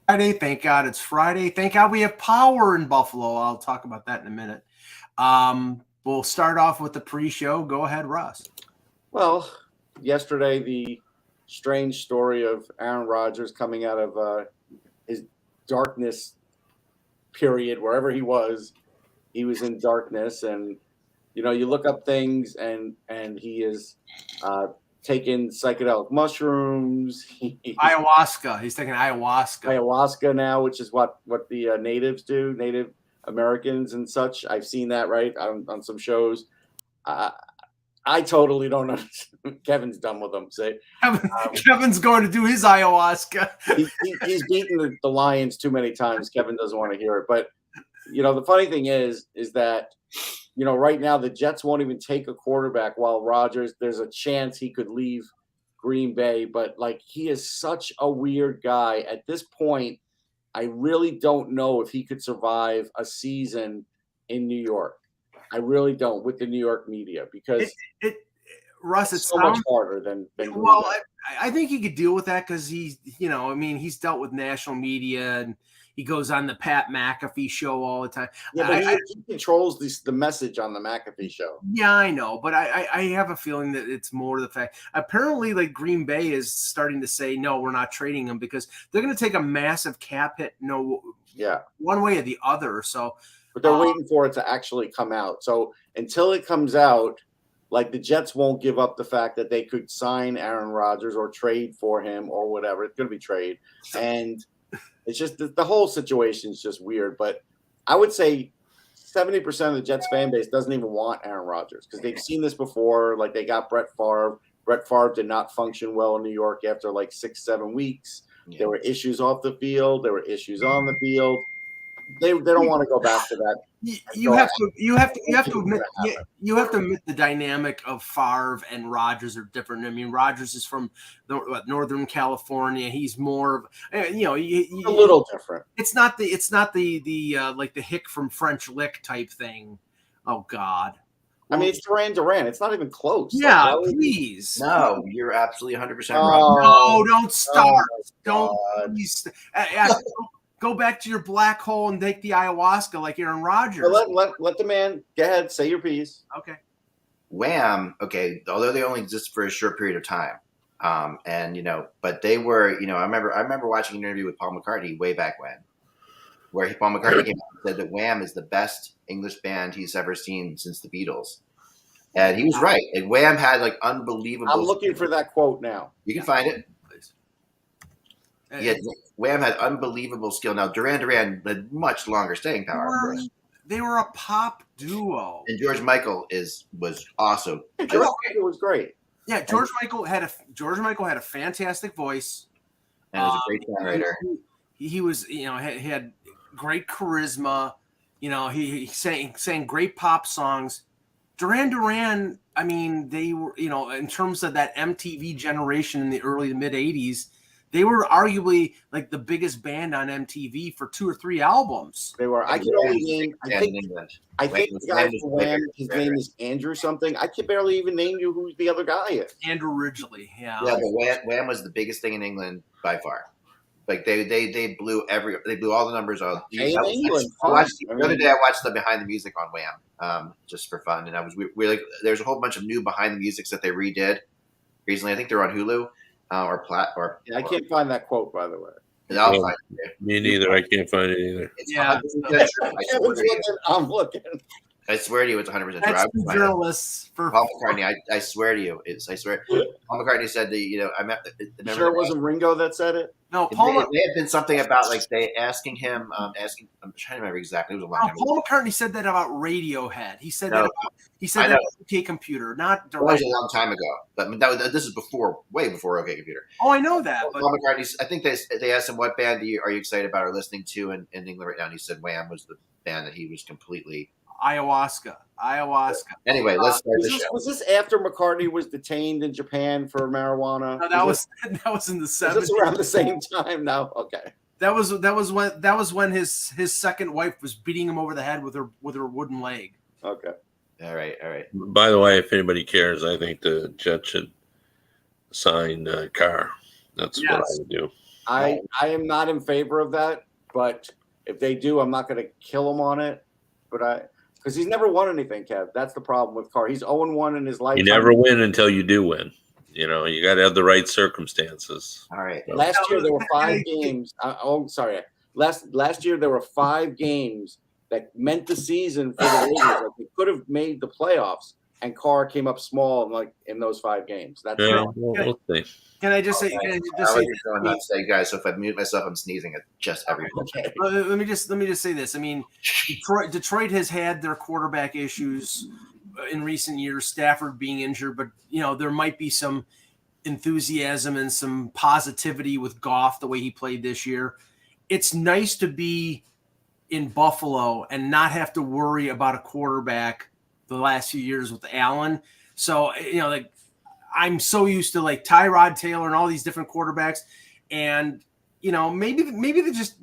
Friday. Thank God it's Friday. Thank God we have power in Buffalo. I'll talk about that in a minute. We'll start off with the pre-show. Go ahead, Russ. Well, yesterday the strange story of Aaron Rodgers coming out of his darkness period, wherever he was in darkness, and you look up things, and he is taking psychedelic mushrooms. Ayahuasca. He's taking Ayahuasca now, which is what the natives do, Native Americans and such. I've seen that right on some shows. I totally don't understand. Kevin's done with them. Say, Kevin's going to do his ayahuasca. He's beaten the Lions too many times. Kevin doesn't want to hear it. But the funny thing is that right now the Jets won't even take a quarterback, while Rodgers, there's a chance he could leave Green Bay. But he is such a weird guy at this point. I really don't know if he could survive a season in New York. I really don't, with the New York media, because Russ, it's so much harder than well, I think he could deal with that because he's dealt with national media, and he goes on the Pat McAfee show all the time. Yeah, but he controls the message on the McAfee show. Yeah, I know, but I have a feeling that it's more to the fact. Apparently, Green Bay is starting to say, no, we're not trading him because they're going to take a massive cap hit. One way or the other. So. But they're waiting for it to actually come out. So until it comes out, the Jets won't give up the fact that they could sign Aaron Rodgers or trade for him or whatever. It's going to be trade. And it's just the whole situation is just weird. But I would say 70% of the Jets fan base doesn't even want Aaron Rodgers because they've seen this before. They got Brett Favre. Brett Favre did not function well in New York after 6-7 weeks. Yeah. There were issues off the field. There were issues on the field. They don't want to go back to that. You have to admit the dynamic of Favre and Rodgers are different. I mean, Rodgers is from Northern California. He's more of a little different. It's not the the Hick from French Lick type thing. Oh God. I mean, it's Duran. It's not even close. Yeah, please. No, you're absolutely 100% wrong. No, don't start. Don't please. Go back to your black hole and take the ayahuasca like Aaron Rodgers. Let the man go ahead, say your piece. Okay. Wham. Okay, although they only exist for a short period of time, but they were, I remember watching an interview with Paul McCartney way back when, where Paul McCartney came out and said that Wham is the best English band he's ever seen since the Beatles, and he was right. And Wham had unbelievable. I'm looking for that quote now. You can find it. Yeah, Wham had unbelievable skill. Now Duran had much longer staying power. They were a pop duo, and George Michael was awesome. George Michael was great. Yeah, George Michael had a fantastic voice, and was a great songwriter. He was, he had great charisma. He sang great pop songs. Duran. I mean, they were, in terms of that MTV generation in the early to mid '80s. They were arguably the biggest band on MTV for 2 or 3 albums. They were. I can only name. I think the guy from Wham, his name is Andrew something. I can barely even name you who the other guy is. Andrew Ridgeley. Yeah. Yeah, but Wham was the biggest thing in England by far. They blew all the numbers out. The other day I watched the Behind the Music on Wham, just for fun, and there's a whole bunch of new Behind the Musics that they redid recently. I think they're on Hulu. I can't find that quote, by the way. I'll find it. Me neither. I can't find it either. I'm looking. I swear to you, it's 100% true. That's journalists for Paul McCartney. I swear to you, I swear. Paul McCartney said that I met. Sure, it wasn't Ringo that said it. No, It may have been something about they asking him. I'm trying to remember exactly. It was a long time ago. Paul McCartney said that about Radiohead. He said that about OK Computer, not direct. It was a long time ago, but this is way before OK Computer. Oh, I know that. But Paul McCartney. I think they asked him what band are you excited about or listening to in England right now, and he said Wham was the band that he was completely. Ayahuasca. Anyway, let's start the show. Was this after McCartney was detained in Japan for marijuana? No, that was in the 70s. Is this around the same time now? Okay. That was when his second wife was beating him over the head with her wooden leg. Okay. All right. By the way, if anybody cares, I think the Jets should sign Carr. That's what I would do. I am not in favor of that, but if they do, I'm not going to kill him on it. But because he's never won anything, Kev. That's the problem with Carr. He's 0-1 in his lifetime. You never win until you do win. You know, you got to have the right circumstances. All right. Last year there were 5 games. Last year there were 5 games that meant the season for the Raiders. Like they could have made the playoffs, and Carr came up small in those 5 games. That's We'll see. Can I just say? I was going to say, guys. So if I mute myself, I'm sneezing at just everyone. okay. Let me just say this. I mean, Detroit has had their quarterback issues in recent years. Stafford being injured, but there might be some enthusiasm and some positivity with Goff the way he played this year. It's nice to be in Buffalo and not have to worry about a quarterback the last few years with Allen. So I'm so used to like Tyrod Taylor and all these different quarterbacks, and maybe they just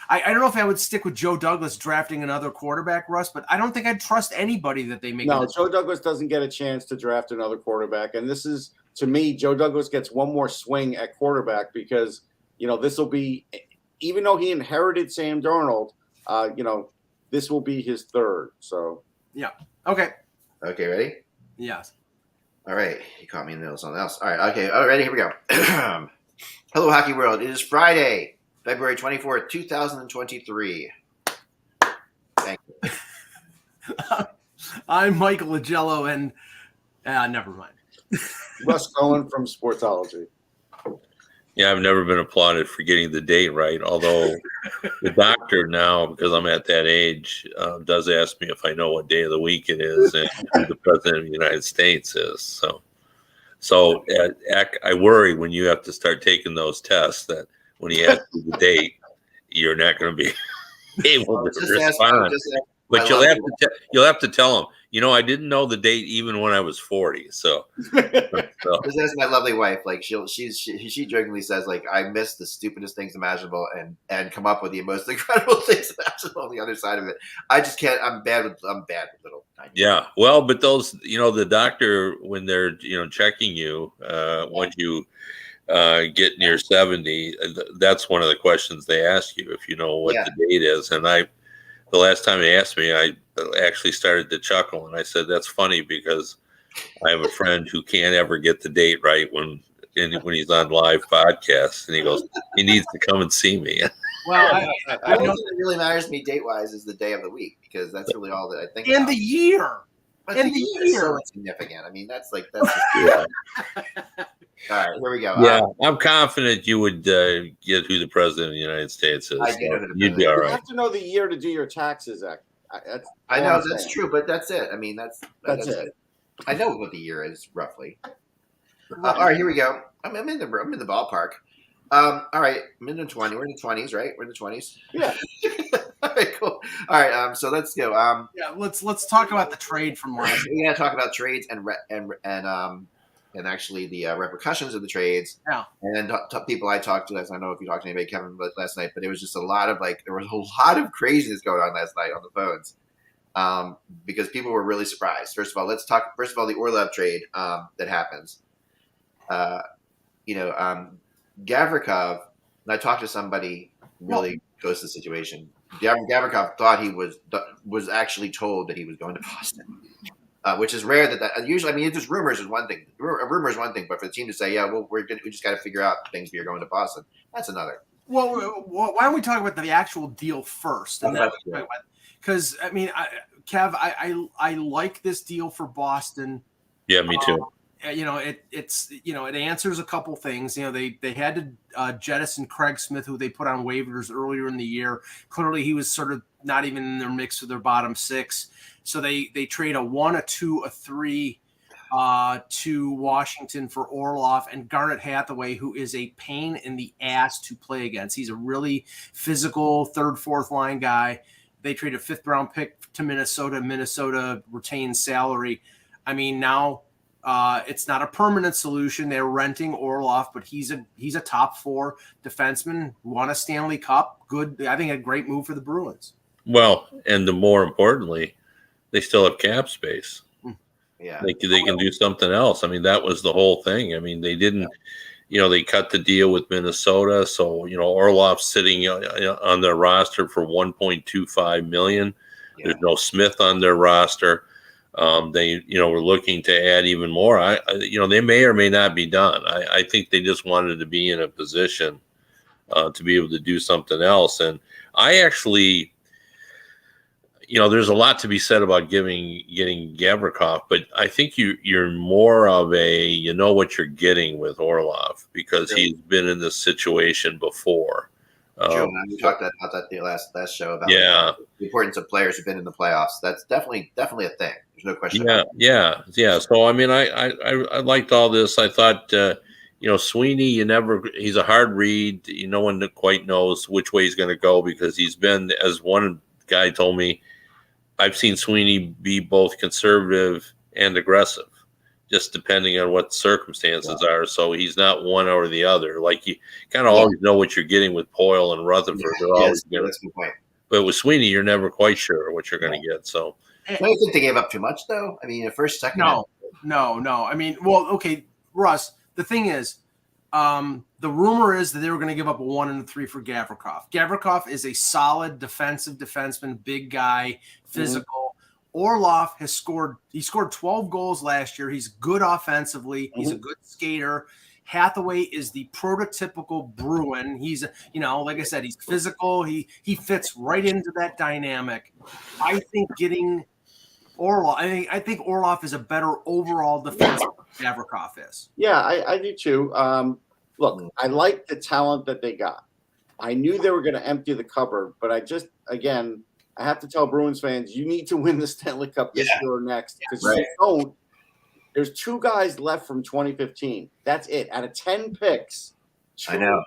I don't know if I would stick with Joe Douglas drafting another quarterback, Russ, but I don't think I'd trust anybody that they make. No, Joe Douglas doesn't get a chance to draft another quarterback, and this is, to me, Joe Douglas gets one more swing at quarterback because this will be, even though he inherited Sam Darnold, this will be his third. So yeah, okay, ready? Yes. All right, you caught me in the middle of something else. All right, okay, all right, ready? Here we go. Hello, Hockey World. It is Friday, February 24th, 2023. Thank you. I'm Michael Lagello, and never mind. Russ Cohen from Sportsology. Yeah, I've never been applauded for getting the date right, although the doctor now, because I'm at that age, does ask me if I know what day of the week it is and who the president of the United States is. So I worry when you have to start taking those tests that when he asks you the date, you're not going to be able to respond. But you'll have to tell him, I didn't know the date even when I was 40. So Just ask my lovely wife. Like she jokingly says, like, I miss the stupidest things imaginable and come up with the most incredible things imaginable on the other side of it. I just can't. I'm bad with little. yeah. Well, but those, the doctor, when they're checking you, once you get near 70, that's one of the questions they ask you, if you know what the date is. And the last time they asked me, I actually started to chuckle, and I said, "That's funny because I have a friend who can't ever get the date right when he's on live podcasts." And he goes, "He needs to come and see me." Well, I don't think it really matters to me date wise is the day of the week, because that's really all that I think. And about. the year. But and the year is so insignificant. I mean, that's just, Yeah. All right, here we go. Yeah, I'm confident you would get who the president of the United States is. I do know who the You'd be president all You right. have to know the year to do your taxes, Zach. I know that's true, but that's it. I mean, that's it. I know what the year is roughly. All right, here we go. I'm in the ballpark. All right, I'm in the 20s. We're in the 20s, right? We're in the 20s. Yeah. All right, cool. All right, so let's go. Let's talk about the trade from last. We're gonna talk about trades and actually the repercussions of the trades. Yeah. And then people I talked to last night. I don't know if you talked to anybody, Kevin, last night, but it was just a lot of there was a lot of craziness going on last night on the phones, because people were really surprised. First of all, the Orlov trade that happens. Gavrikov. And I talked to somebody really close to the situation. Gavrikov thought he was actually told that he was going to Boston. Which is rare that usually, I mean, just rumors is one thing. A rumor is one thing, but for the team to say, we just got to figure out things we are going to Boston, that's another. Well, why don't we talk about the actual deal first? Because I mean, Kev, I like this deal for Boston. Yeah, me too. It answers a couple things. They had to jettison Craig Smith, who they put on waivers earlier in the year. Clearly, he was sort of not even in their mix with their bottom 6. So they trade a 1, a 2, a 3 to Washington for Orlov and Garnet Hathaway, who is a pain in the ass to play against. He's a really physical 3rd, 4th line guy. They trade a 5th round pick to Minnesota. Minnesota retains salary. I mean, now it's not a permanent solution. They're renting Orlov, but he's a top 4 defenseman, won a Stanley Cup. Good. I think a great move for the Bruins. Well, and the more importantly, they still have cap space. Yeah, they can do something else. I mean, that was the whole thing. I mean, they didn't, they cut the deal with Minnesota, so Orlov's sitting on their roster for $1.25 million. Yeah. There's no Smith on their roster. They were looking to add even more. They may or may not be done. I think they just wanted to be in a position to be able to do something else. And I actually, there's a lot to be said about getting Gavrikov, but I think you're more of a what you're getting with Orlov because he's been in this situation before. Joe, we talked about that the last show about the importance of players who've been in the playoffs. That's definitely a thing. There's no question. Yeah. So I mean, I liked all this. I thought Sweeney, he's a hard read. No one quite knows which way he's going to go because he's been, as one guy told me, I've seen Sweeney be both conservative and aggressive, just depending on what the circumstances are. So he's not one or the other. Like you kind of always know what you're getting with Poyle and Rutherford. That's a good point. But with Sweeney, you're never quite sure what you're going to get. So I don't think they gave up too much, though. I mean, second. No. I mean, well, okay, Russ. The thing is, the rumor is that they were going to give up a 1 and a 3 for Gavrikov. Gavrikov is a solid defensive defenseman, big guy, physical. Orlov has scored 12 goals last year. He's good offensively. He's a good skater. Hathaway is the prototypical Bruin. He's, like I said, he's physical. He fits right into that dynamic. I think getting Orlov, I think Orlov is a better overall defenseman than Gavrikov is. Yeah, I do too. Look, I like the talent that they got. I knew they were going to empty the cupboard, but I have to tell Bruins fans, you need to win the Stanley Cup this year or next. Because if you don't, there's 2 guys left from 2015. That's it. Out of 10 picks, 2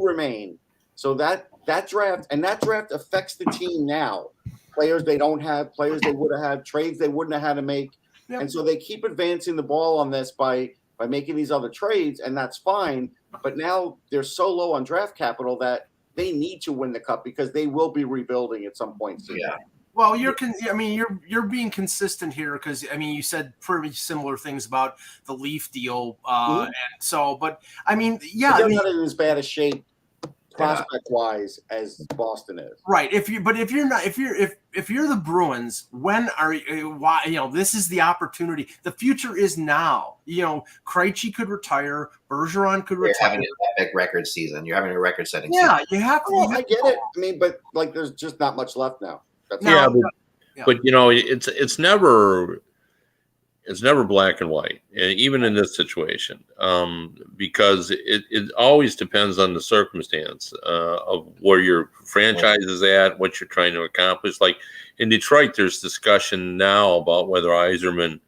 remain. So that draft affects the team now. Players they don't have, players they would have had, trades they wouldn't have had to make. Yep. And so they keep advancing the ball on this by making these other trades, and that's fine. But now they're so low on draft capital that they need to win the cup because they will be rebuilding at some point soon. Yeah. Well, you're being consistent here because you said pretty similar things about the Leaf deal, and so. But they're not in as bad a shape prospect wise as Boston is. Right. If you're the Bruins, when are you? Why? This is the opportunity. The future is now. Krejci could retire. Bergeron could retire. You're having an epic record season. You're having a record-setting season. Yeah, you have to. I get it. I mean, but there's just not much left now. But it's never black and white, even in this situation, because it always depends on the circumstance of where your franchise is at, what you're trying to accomplish. Like in Detroit, there's discussion now about whether Yzerman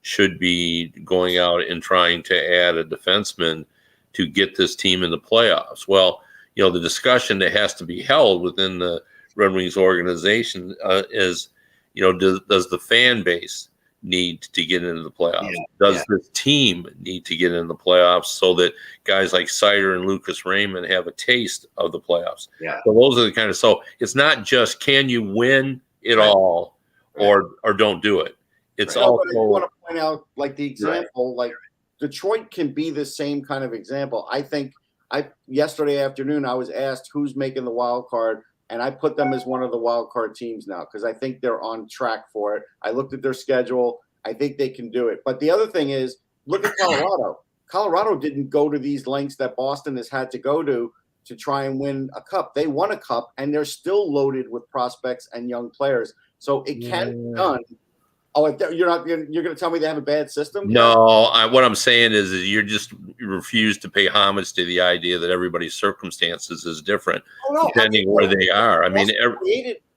should be going out and trying to add a defenseman to get this team in the playoffs. Well, the discussion that has to be held within the Red Wings organization is, does the fan base need to get into the playoffs? Does the team need to get into the playoffs so that guys like Seider and Lucas Raymond have a taste of the playoffs? Yeah. So those are the so it's not just can you win it all or don't do it. It's also. I want to point out, like the example, like Detroit can be the same kind of example. I think yesterday afternoon I was asked who's making the wild card. And I put them as one of the wild card teams now because I think they're on track for it. I looked at their schedule. I think they can do it. But the other thing is, look at Colorado. Colorado didn't go to these lengths that Boston has had to go to try and win a cup. They won a cup, and they're still loaded with prospects and young players. So it can be done. Oh, you're going to tell me they have a bad system? No, what I'm saying is you refuse to pay homage to the idea that everybody's circumstances is different depending where they are. I mean,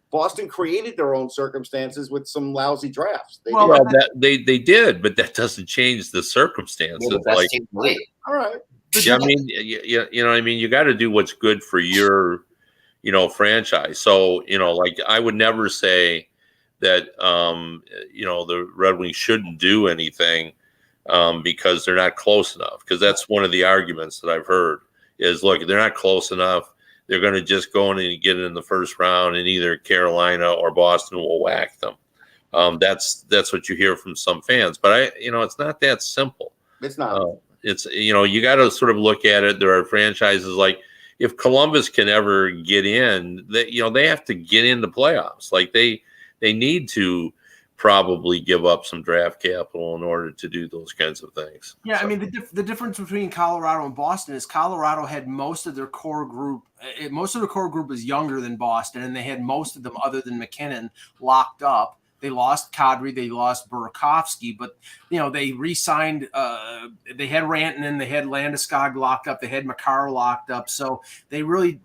Boston created their own circumstances with some lousy drafts. They did, but that doesn't change the circumstances. All right. Yeah, I mean, you got to do what's good for your, franchise. So, I would never say that the Red Wings shouldn't do anything because they're not close enough. Because that's one of the arguments that I've heard is, look, they're not close enough. They're going to just go in and get it in the first round, and either Carolina or Boston will whack them. That's what you hear from some fans. But it's not that simple. It's not. It's, you got to sort of look at it. There are franchises like, if Columbus can ever get in, they have to get into playoffs. Like they need to probably give up some draft capital in order to do those kinds of things. Yeah, I mean the difference between Colorado and Boston is Colorado had most of their core group. Most of the core group is younger than Boston, and they had most of them, other than McKinnon, locked up. They lost Kadri, they lost Burakovsky, but they re-signed. They had Rantanen, they had Landeskog locked up, they had Makar locked up. So they really,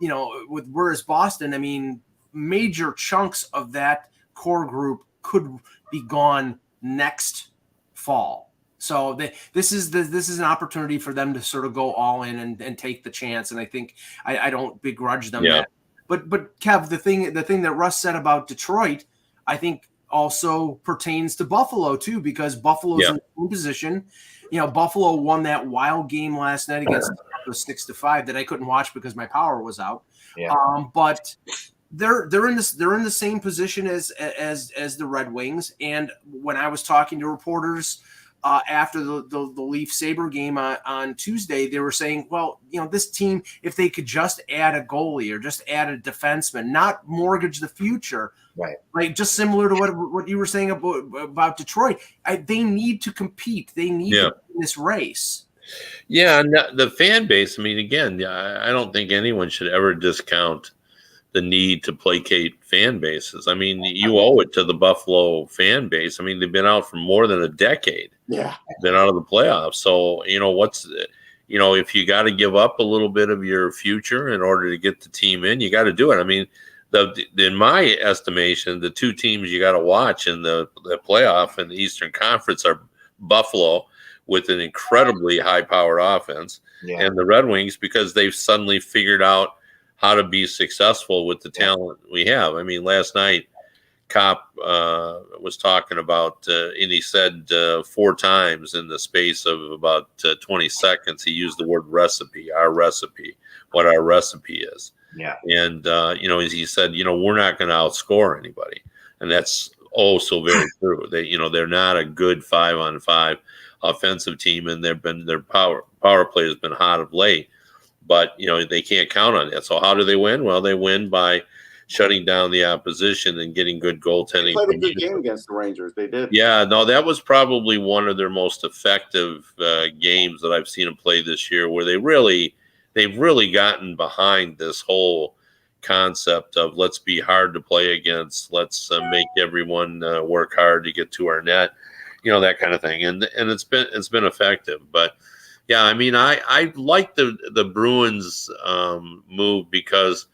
whereas Boston, I mean, major chunks of that core group could be gone next fall. So this is an opportunity for them to sort of go all in and take the chance. And I think I don't begrudge them that. But Kev, the thing that Russ said about Detroit, I think also pertains to Buffalo too, because Buffalo's in the position. Buffalo won that wild game last night against 6-5 that I couldn't watch because my power was out. Yeah. But they're in the same position as the Red Wings. And when I was talking to reporters after the Leaf Sabre game on Tuesday, they were saying, well, this team, if they could just add a goalie or just add a defenseman, not mortgage the future, right? Like just similar to what you were saying about Detroit, they need to compete. They need to win this race. Yeah, and the fan base. I mean, again, I don't think anyone should ever discount the need to placate fan bases. I mean, you owe it to the Buffalo fan base. I mean, they've been out for more than a decade. Yeah. Been out of the playoffs. So, if you got to give up a little bit of your future in order to get the team in, you got to do it. I mean, in my estimation, the two teams you got to watch in the playoff in the Eastern Conference are Buffalo with an incredibly high-powered offense and the Red Wings, because they've suddenly figured out how to be successful with the talent we have. I mean, last night, Kopp was talking about, and he said 4 times in the space of about 20 seconds, he used the word recipe, what our recipe is. Yeah. And, he said, we're not going to outscore anybody. And that's so very true. They're not a good 5-on-5 offensive team, and their power play has been hot of late. But, they can't count on that. So how do they win? Well, they win by shutting down the opposition and getting good goaltending. They played a good game against the Rangers. They did. Yeah, no, that was probably one of their most effective games that I've seen them play this year, where they've really gotten behind this whole concept of let's be hard to play against. Let's make everyone work hard to get to our net, that kind of thing. And it's been effective. But yeah, I mean, I like the Bruins move because,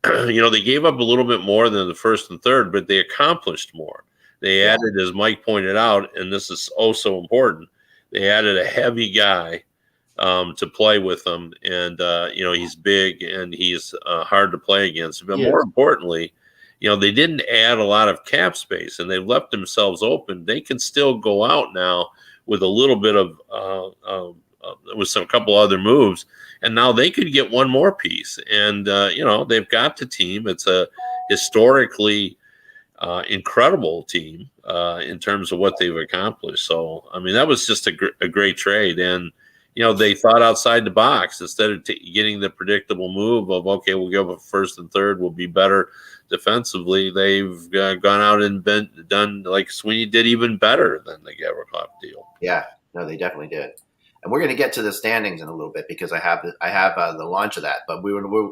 they gave up a little bit more than the first and third, but they accomplished more. They added, as Mike pointed out, and this is so important, they added a heavy guy to play with them. And, he's big and he's hard to play against. But more importantly, they didn't add a lot of cap space, and they've left themselves open. They can still go out now with a little bit of with a couple other moves, and now they could get one more piece. And they've got the team. It's a historically incredible team in terms of what they've accomplished. So I mean, that was just a great trade. And they thought outside the box instead of getting the predictable move of, okay, we'll give up first and third, we'll be better defensively. They've gone out and done like Sweeney did, even better than the Gavrikov deal. Yeah, no, they definitely did. And we're going to get to the standings in a little bit because I have the launch of that. But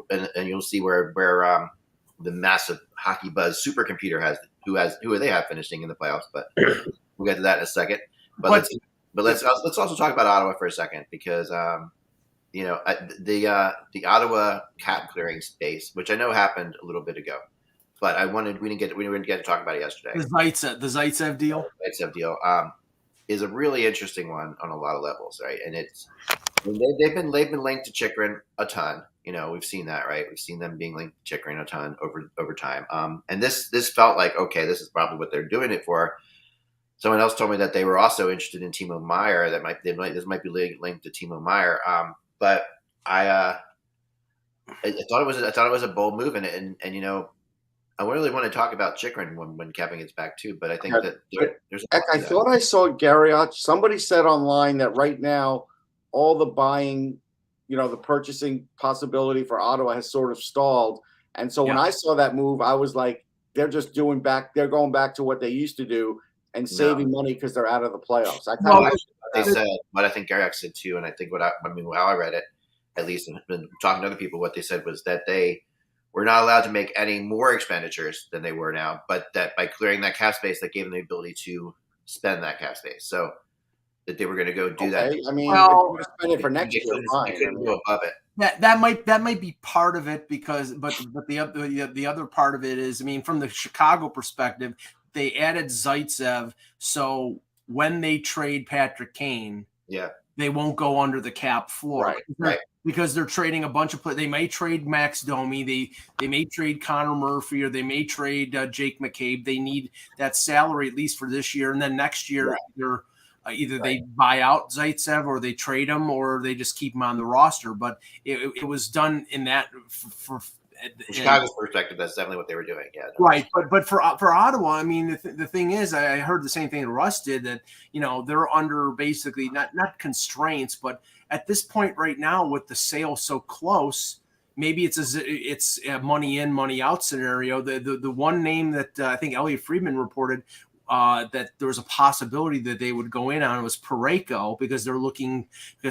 and you'll see where the massive Hockey Buzz supercomputer has who they have finishing in the playoffs. But we'll get to that in a second. But let's also talk about Ottawa for a second because the Ottawa cap clearing space, which I know happened a little bit ago, but we didn't get to talk about it yesterday. The Zaitsev deal. Is a really interesting one on a lot of levels, right? And they've been linked to Chychrun a ton. We've seen that, right? We've seen them being linked to Chychrun a ton over time. And this felt like, okay, this is probably what they're doing it for. Someone else told me that they were also interested in Timo Meier. This might be linked to Timo Meier. But I thought it was a bold move, and I really want to talk about Chychrun when Kevin gets back too, but I think that there's. I thought I saw Gary. Somebody said online that right now all the buying, the purchasing possibility for Ottawa has sort of stalled. And so when I saw that move, I was like, they're going back to what they used to do and saving money because they're out of the playoffs. They said, but I think Gavrikov said too, and I think how I read it, at least, and been talking to other people, what they said was that they were not allowed to make any more expenditures than they were now, but that by clearing that cap space, that gave them the ability to spend that cap space. So that they were going to go do that. I mean, if you spend it for next year, fine. Go above it. That might be part of it but the other part of it is, I mean, from the Chicago perspective, they added Zaitsev, so when they trade Patrick Kane, they won't go under the cap floor, right? Because they're trading a bunch of players. They may trade Max Domi, they may trade Connor Murphy, or they may trade Jake McCabe. They need that salary at least for this year, and then next year either they buy out Zaitsev or they trade him or they just keep him on the roster. But it was done in that from Chicago's perspective, that's definitely what they were doing. Yeah, right. But for Ottawa, I mean, the thing is, I heard the same thing that Russ did, that they're under basically not constraints, but at this point right now with the sale so close, maybe it's a money in, money out scenario. The one name that I think Elliot Friedman reported that there was a possibility that they would go in on was Parayko, because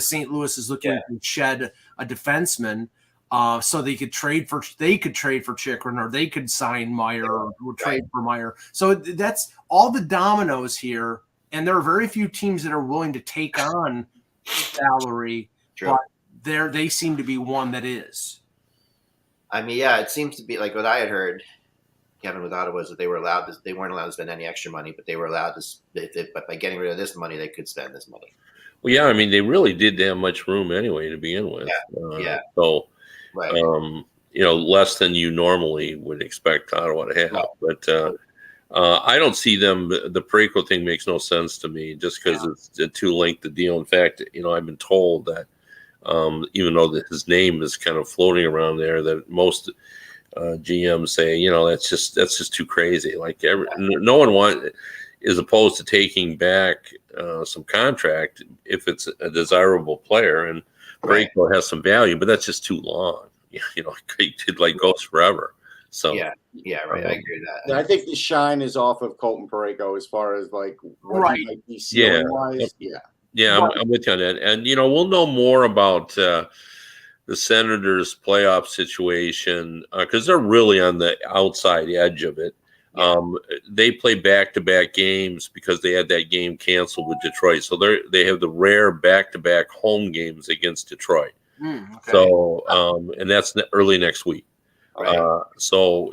St. Louis is looking to shed a defenseman. So they could trade for Chikrin, or they could sign Meyer or trade for Meyer. So that's all the dominoes here, and there are very few teams that are willing to take on salary. But they seem to be one that is. I mean, it seems to be like what I had heard, Kevin, with Ottawa, is that they weren't allowed to spend any extra money, but they were allowed to. But by getting rid of this money, they could spend this money. Well, I mean, they really didn't have much room anyway to begin with. So. Right. Less than you normally would expect Ottawa to have. But I don't see them. The Parayko thing makes no sense to me, just because it's a too lengthy deal. In fact, I've been told that even though his name is kind of floating around there, that most GMs say, that's just too crazy. Like no one is opposed to taking back some contract if it's a desirable player, and Parayko has some value, but that's just too long. It goes forever. So right. I agree with that. I think the shine is off of Colton Parayko as far as what he might be ceiling-wise. I'm with you on that. And we'll know more about the Senators' playoff situation because they're really on the outside edge of it. They play back-to-back games because they had that game canceled with Detroit. So they have the rare back-to-back home games against Detroit. Okay. So, and that's early next week. Right. So,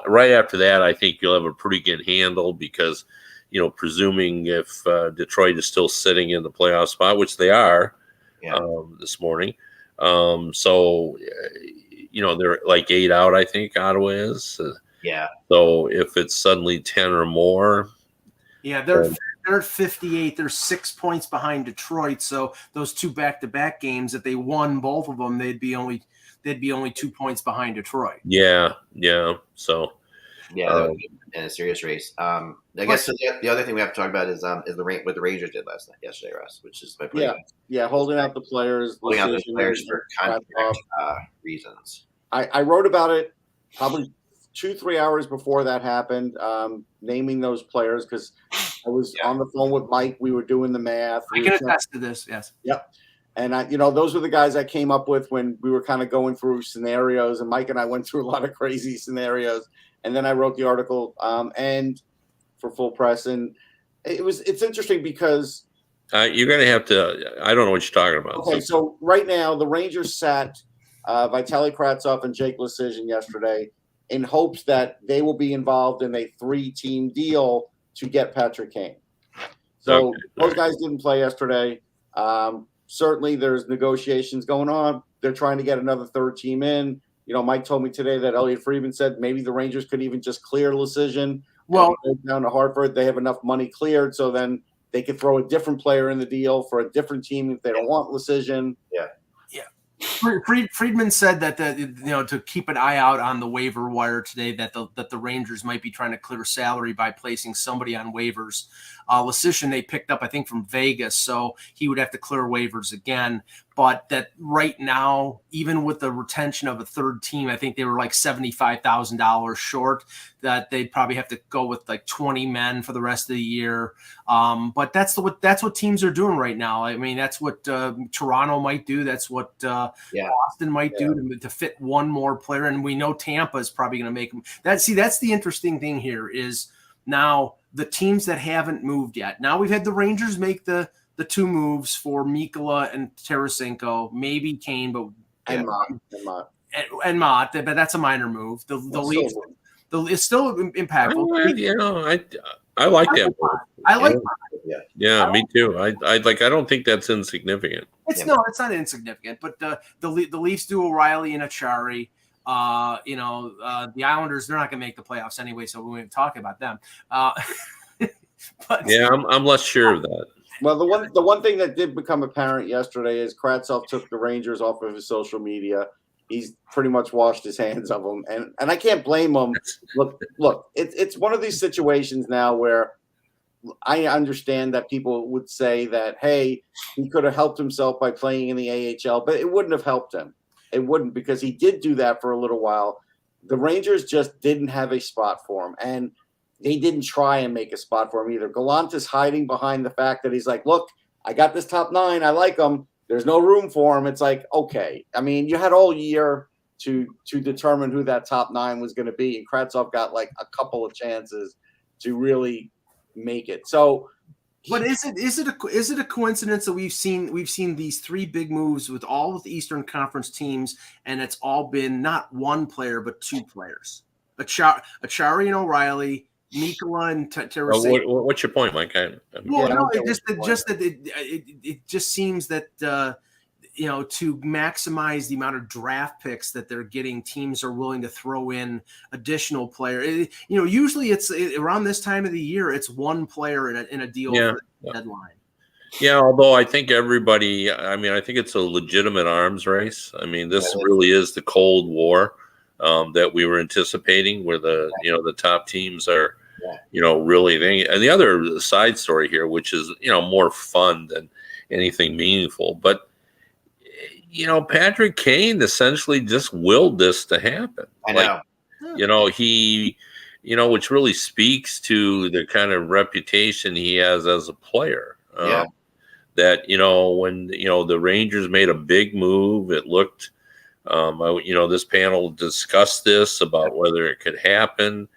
right after that, I think you'll have a pretty good handle because, presuming if Detroit is still sitting in the playoff spot, which they are this morning. So, they're like 8 out, I think Ottawa is. So if it's suddenly 10 or more. They're 58. They're 6 points behind Detroit. So those two back-to-back games, if they won both of them, they'd be only 2 points behind Detroit. So in a serious race. I guess the other thing we have to talk about is what the Rangers did yesterday, Russ, which is my point. Holding out the players. Holding out the players for contract reasons. I wrote about it probably 2-3 hours before that happened, naming those players because I was on the phone with Mike. We were doing the math. I can attest to this, yes. Yep. And those were the guys I came up with when we were kind of going through scenarios, and Mike and I went through a lot of crazy scenarios. And then I wrote the article and for Full Press, and it's interesting because you're going to have to. I don't know what you're talking about. Okay, so right now the Rangers sat Vitaly Kravtsov and Jake Leschyshyn yesterday in hopes that they will be involved in a 3-team deal to get Patrick Kane. So those guys didn't play yesterday. Certainly there's negotiations going on. They're trying to get another third team in. Mike told me today that Elliot Friedman said maybe the Rangers could even just clear Leschyshyn. Well, down to Hartford, they have enough money cleared, so then they could throw a different player in the deal for a different team if they don't want Leschyshyn. Friedman said that to keep an eye out on the waiver wire today, that the Rangers might be trying to clear salary by placing somebody on waivers. Lecition they picked up, I think, from Vegas, so he would have to clear waivers again. But that right now, even with the retention of a third team, I think they were like $75,000 short. That they'd probably have to go with like 20 men for the rest of the year. But that's what teams are doing right now. I mean, that's what Toronto might do. That's what Boston might do to fit one more player. And we know Tampa is probably going to make them. That's the interesting thing here is now the teams that haven't moved yet. Now we've had the Rangers make the two moves for Mikkola and Tarasenko, maybe Kane, but and Mott, but that's a minor move. The Leafs, it's still impactful. I like that move. I like. Yeah, me too. I don't think that's insignificant. It's not insignificant. But the Leafs do O'Reilly and Achari. The Islanders, they're not going to make the playoffs anyway, so we won't even talk about them. But I'm less sure of that. Well, the one thing that did become apparent yesterday is Kravtsov took the Rangers off of his social media. He's pretty much washed his hands of them, and I can't blame him. Look, it's one of these situations now where I understand that people would say that, hey, he could have helped himself by playing in the AHL, but it wouldn't have helped him. It wouldn't, because he did do that for a little while. The Rangers just didn't have a spot for him, and they didn't try and make a spot for him either. Gallant is hiding behind the fact that he's like, look, I got this top 9. I like him. There's no room for him. It's like, okay. I mean, you had all year to determine who that top 9 was going to be, and Kravtsov got like a couple of chances to really make it. So, but is it a coincidence that we've seen these 3 big moves with the Eastern Conference teams, and it's all been not one player but 2 players, Achari and O'Reilly, Mikkola and Tarasenko. What's your point, Mike? It just seems that to maximize the amount of draft picks that they're getting, teams are willing to throw in additional players. Usually it's around this time of the year, it's one player in a deal for the deadline. Yeah, although I think I think it's a legitimate arms race. I mean, this really is the Cold War that we were anticipating, where the top teams are, really. And the other side story here, which is, more fun than anything meaningful, but Patrick Kane essentially just willed this to happen. I know. He, which really speaks to the kind of reputation he has as a player. That, when, the Rangers made a big move, it looked, this panel discussed this about whether it could happen.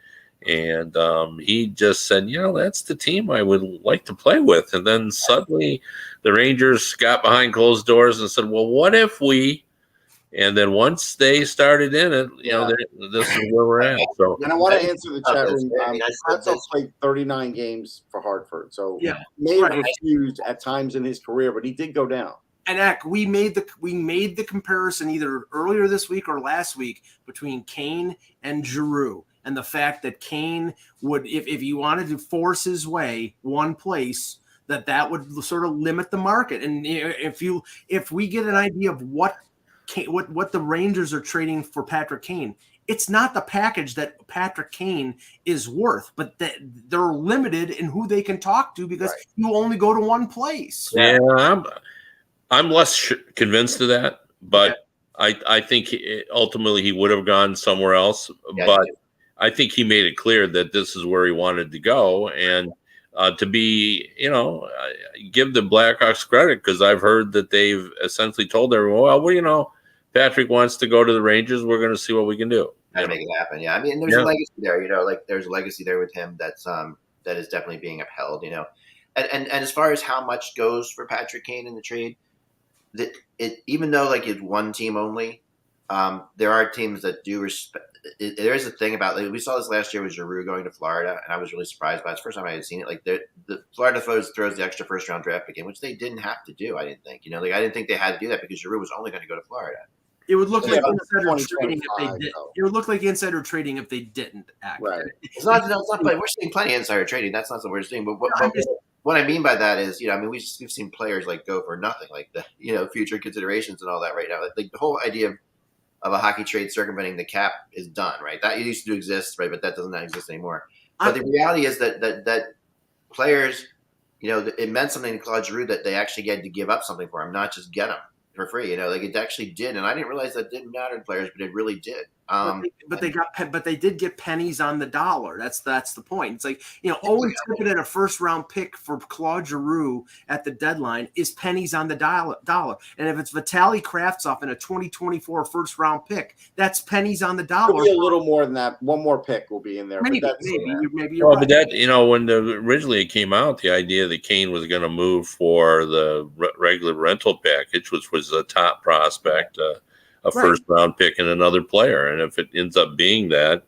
And he just said, that's the team I would like to play with. And then suddenly the Rangers got behind closed doors and said, well, what if we? And then once they started in it, this is where we're at. So, and I want to answer the chat room. Kravtsov played 39 games for Hartford, so may have refused at times in his career, but he did go down. And Eck, we made the comparison either earlier this week or last week between Kane and Giroux. And the fact that Kane would, if he wanted to force his way one place, that would sort of limit the market. And if we get an idea of what the Rangers are trading for Patrick Kane, it's not the package that Patrick Kane is worth, but that they're limited in who they can talk to because you only go to one place. Yeah, I'm less convinced of that, but I think ultimately he would have gone somewhere else. But I think he made it clear that this is where he wanted to go, and to be, give the Blackhawks credit, because I've heard that they've essentially told everyone, well, Patrick wants to go to the Rangers. We're going to see what we can do. Try to make it happen. Yeah, I mean, there's a legacy there. There's a legacy there with him that is definitely being upheld. And as far as how much goes for Patrick Kane in the trade, even though it's one team only, there are teams that do respect. There is a thing about we saw this last year with Giroux going to Florida, and I was really surprised by it. It's the first time I had seen it. The Florida throws the extra first round draft pick in, which they didn't have to do. I didn't think. I didn't think they had to do that because Giroux was only going to go to Florida. It would look like insider trading if they did. It would look like insider trading if they didn't act. Right. It's not. We're seeing plenty of insider trading. That's not what we're seeing. But what I mean by that is, I mean, we've seen players like go for nothing, like the, future considerations and all that right now. Like the whole idea of a hockey trade circumventing the cap is done, right? That used to exist, right? But that does not exist anymore. But the reality is that players, it meant something to Claude Giroux that they actually had to give up something for him, not just get him for free. Like it actually did, and I didn't realize that didn't matter to players, but it really did. But they did get pennies on the dollar. That's the point. It's like Owen Tippett at a first round pick for Claude Giroux at the deadline is pennies on the dollar. And if it's Vitaly Kravtsov in a 2024 first round pick, that's pennies on the dollar. It'll be a little more than that. One more pick will be in there. Maybe you're well, right. but that when originally it came out, the idea that Kane was going to move for the regular rental package, which was a top prospect. A first round pick and another player. And if it ends up being that,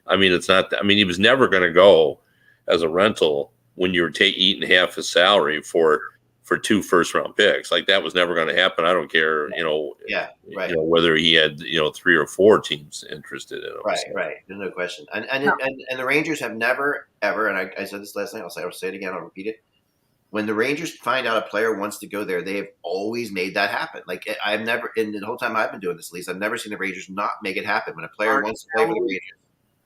I mean, it's not, I mean, he was never going to go as a rental when you were eating half his salary for 2 first round picks. Like that was never going to happen. I don't care, whether he had, 3 or 4 teams interested in him. Right. There's no question. And the Rangers have never, ever, and I said this last night, I'll say it again, I'll repeat it. When the Rangers find out a player wants to go there, they have always made that happen. Like I've never, in the whole time I've been doing this, at least, I've never seen the Rangers not make it happen. When a player wants to play for the Rangers,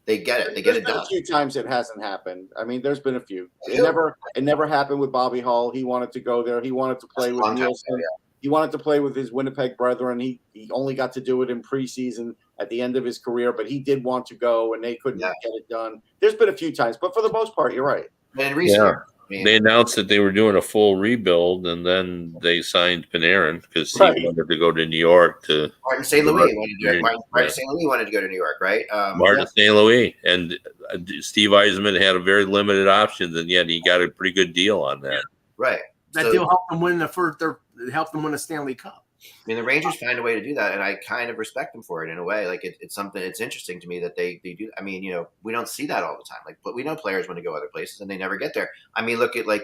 they get it. They get it done. A few times it hasn't happened. I mean, there's been a few. It never happened with Bobby Hull. He wanted to go there. He wanted to play with Nielsen. He wanted to play with his Winnipeg brethren. He only got to do it in preseason at the end of his career, but he did want to go, and they couldn't get it done. There's been a few times, but for the most part, you're right. And recently. They announced that they were doing a full rebuild, and then they signed Panarin because he wanted to go to New York to Martin St. Louis wanted to do it. Martin St. Louis wanted to go to New York, right? Martin St. Louis, and Steve Yzerman had a very limited options, and yet he got a pretty good deal on that. Right. That deal helped them win helped them win a Stanley Cup. I mean, the Rangers find a way to do that, and I kind of respect them for it in a way. Like it's something. It's interesting to me that they do. I mean, we don't see that all the time. Like, but we know players want to go other places, and they never get there. I mean, look at Johnny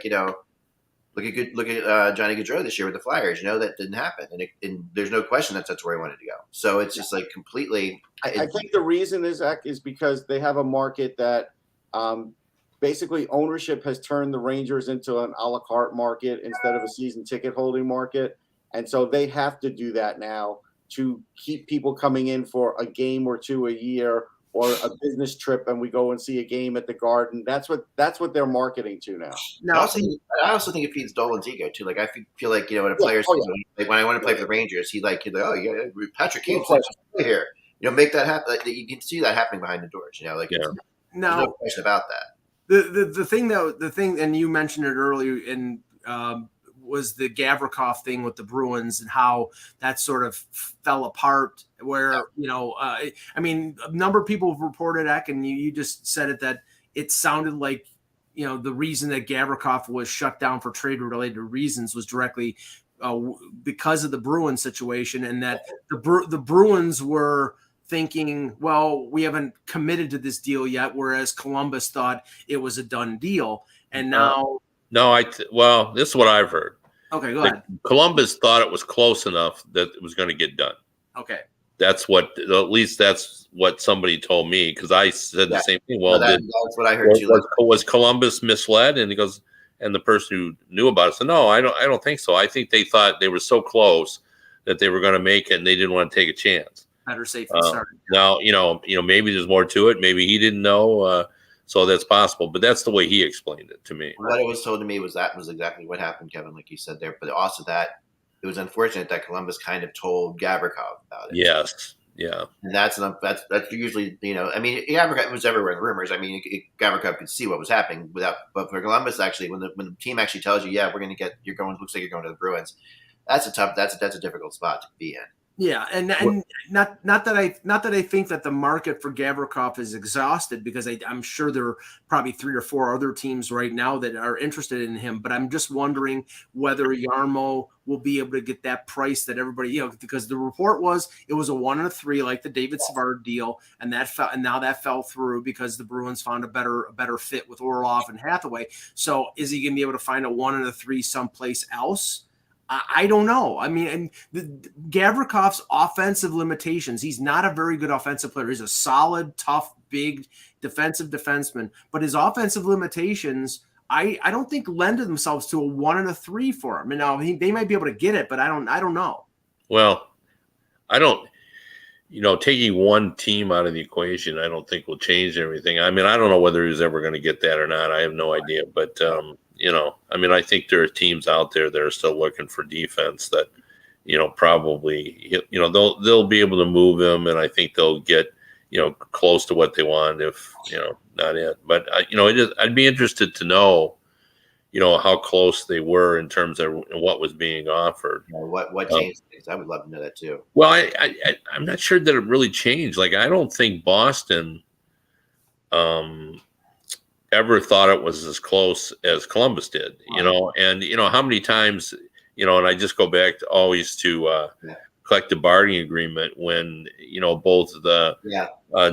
Gaudreau this year with the Flyers. That didn't happen, and there's no question that's where he wanted to go. So it's just like completely. I think the reason is because they have a market that basically ownership has turned the Rangers into an a la carte market instead of a season ticket holding market. And so they have to do that now to keep people coming in for a game or two a year or a business trip, and we go and see a game at the Garden. That's what they're marketing to now. I also think it feeds Dolan's ego too. Like I feel like when a player's like when I want to play for the Rangers, he's like, oh yeah, Patrick Kane's play here. Make that happen. Like, you can see that happening behind the doors. There's no question about that. The thing, and you mentioned it earlier, and was the Gavrikov thing with the Bruins and how that sort of fell apart where, I mean, a number of people have reported, Eck, and you just said it, that it sounded like, the reason that Gavrikov was shut down for trade-related reasons was directly because of the Bruins situation, and that the Bruins were thinking, well, we haven't committed to this deal yet, whereas Columbus thought it was a done deal. And now... well, this is what I've heard. Okay, go ahead. Columbus thought it was close enough that it was going to get done. Okay. That's what somebody told me, because I said the same thing. Well, that's what I heard too. Was Columbus misled? And he goes, and the person who knew about it said, no, I don't think so. I think they thought they were so close that they were going to make it, and they didn't want to take a chance. Better safe than sorry. Now, maybe there's more to it. Maybe he didn't know. So that's possible, but that's the way he explained it to me. What it was told to me was that was exactly what happened, Kevin, like you said there. But also that it was unfortunate that Columbus kind of told Gavrikov about it. Yes, yeah, and that's usually I mean, Gavrikov was everywhere in the rumors. I mean, Gavrikov could see what was happening but for Columbus, actually, when the team actually tells you, we're going to looks like you're going to the Bruins, that's a difficult spot to be in. Yeah, and not that I think that the market for Gavrikov is exhausted, because I'm sure there are probably 3 or 4 other teams right now that are interested in him. But I'm just wondering whether Jarmo will be able to get that price that everybody, because the report was it was a 1 and a 3 like the David Savard deal, and now that fell through because the Bruins found a better fit with Orlov and Hathaway. So is he going to be able to find a 1 and a 3 someplace else? I don't know. I mean, and Gavrikov's offensive limitations, he's not a very good offensive player. He's a solid, tough, big defensive defenseman, but his offensive limitations, I don't think lend themselves to a 1 and a 3 for him. Now they might be able to get it, but I don't know. Well, I don't. Taking one team out of the equation, I don't think will change everything. I mean, I don't know whether he's ever going to get that or not. I have no idea. But, I think there are teams out there that are still looking for defense that, probably, they'll be able to move him. And I think they'll get, close to what they want if, not it. But, I'd be interested to know, how close they were in terms of what was being offered. What changed things? I would love to know that too. Well, I'm not sure that it really changed. Like, I don't think Boston ever thought it was as close as Columbus did, and how many times, and I just go back to always to collective bargaining agreement when, both the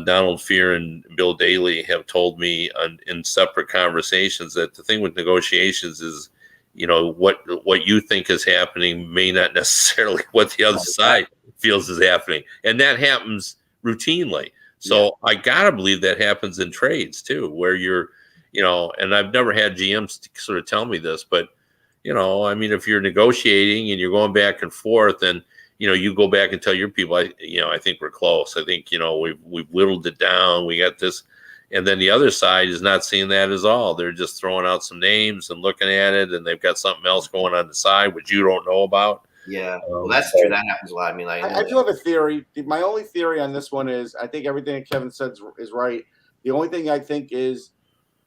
Donald Fear and Bill Daley have told me in separate conversations that the thing with negotiations is, what you think is happening may not necessarily what the other side feels is happening. And that happens routinely. So I gotta believe that happens in trades too, where you're, and I've never had GMs sort of tell me this, but, if you're negotiating and you're going back and forth and, you go back and tell your people, I think we're close. I think, we've whittled it down. We got this. And then the other side is not seeing that as all. They're just throwing out some names and looking at it, and they've got something else going on the side, which you don't know about. Yeah, well, that's true. That happens a lot. I mean, I do have a theory. My only theory on this one is I think everything that Kevin said is right. The only thing I think is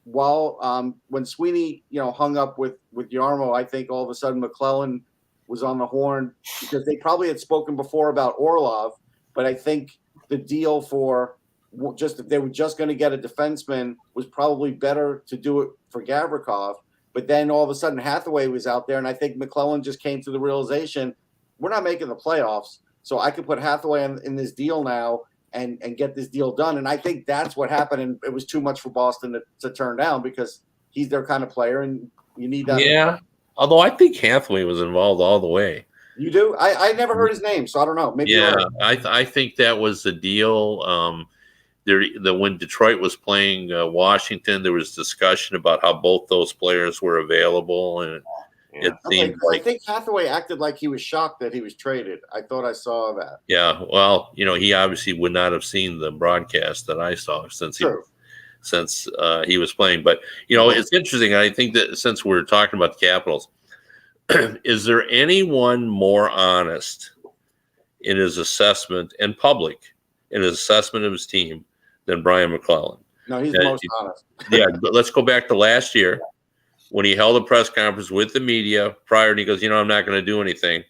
while when Sweeney, hung up with Yarmo, I think all of a sudden McClellan was on the horn because they probably had spoken before about Orlov, but I think the deal for just if they were just going to get a defenseman was probably better to do it for Gavrikov. But then all of a sudden Hathaway was out there, and I think McClellan just came to the realization we're not making the playoffs, so I could put Hathaway in this deal now and get this deal done. And I think that's what happened, and it was too much for Boston to turn down because he's their kind of player, and you need that. Yeah, although I think Hathaway was involved all the way. You do? I never heard his name, so I don't know. Maybe I think that was the deal. When Detroit was playing Washington, there was discussion about how both those players were available, and it seemed like I think Hathaway acted like he was shocked that he was traded. I thought I saw that. Yeah, well, he obviously would not have seen the broadcast that I saw since he was playing. But it's interesting. I think that since we're talking about the Capitals, is there anyone more honest in his assessment and public in his assessment of his team than Brian McClellan? No, he's the most honest. Yeah, but let's go back to last year when he held a press conference with the media prior, and he goes, I'm not going to do anything.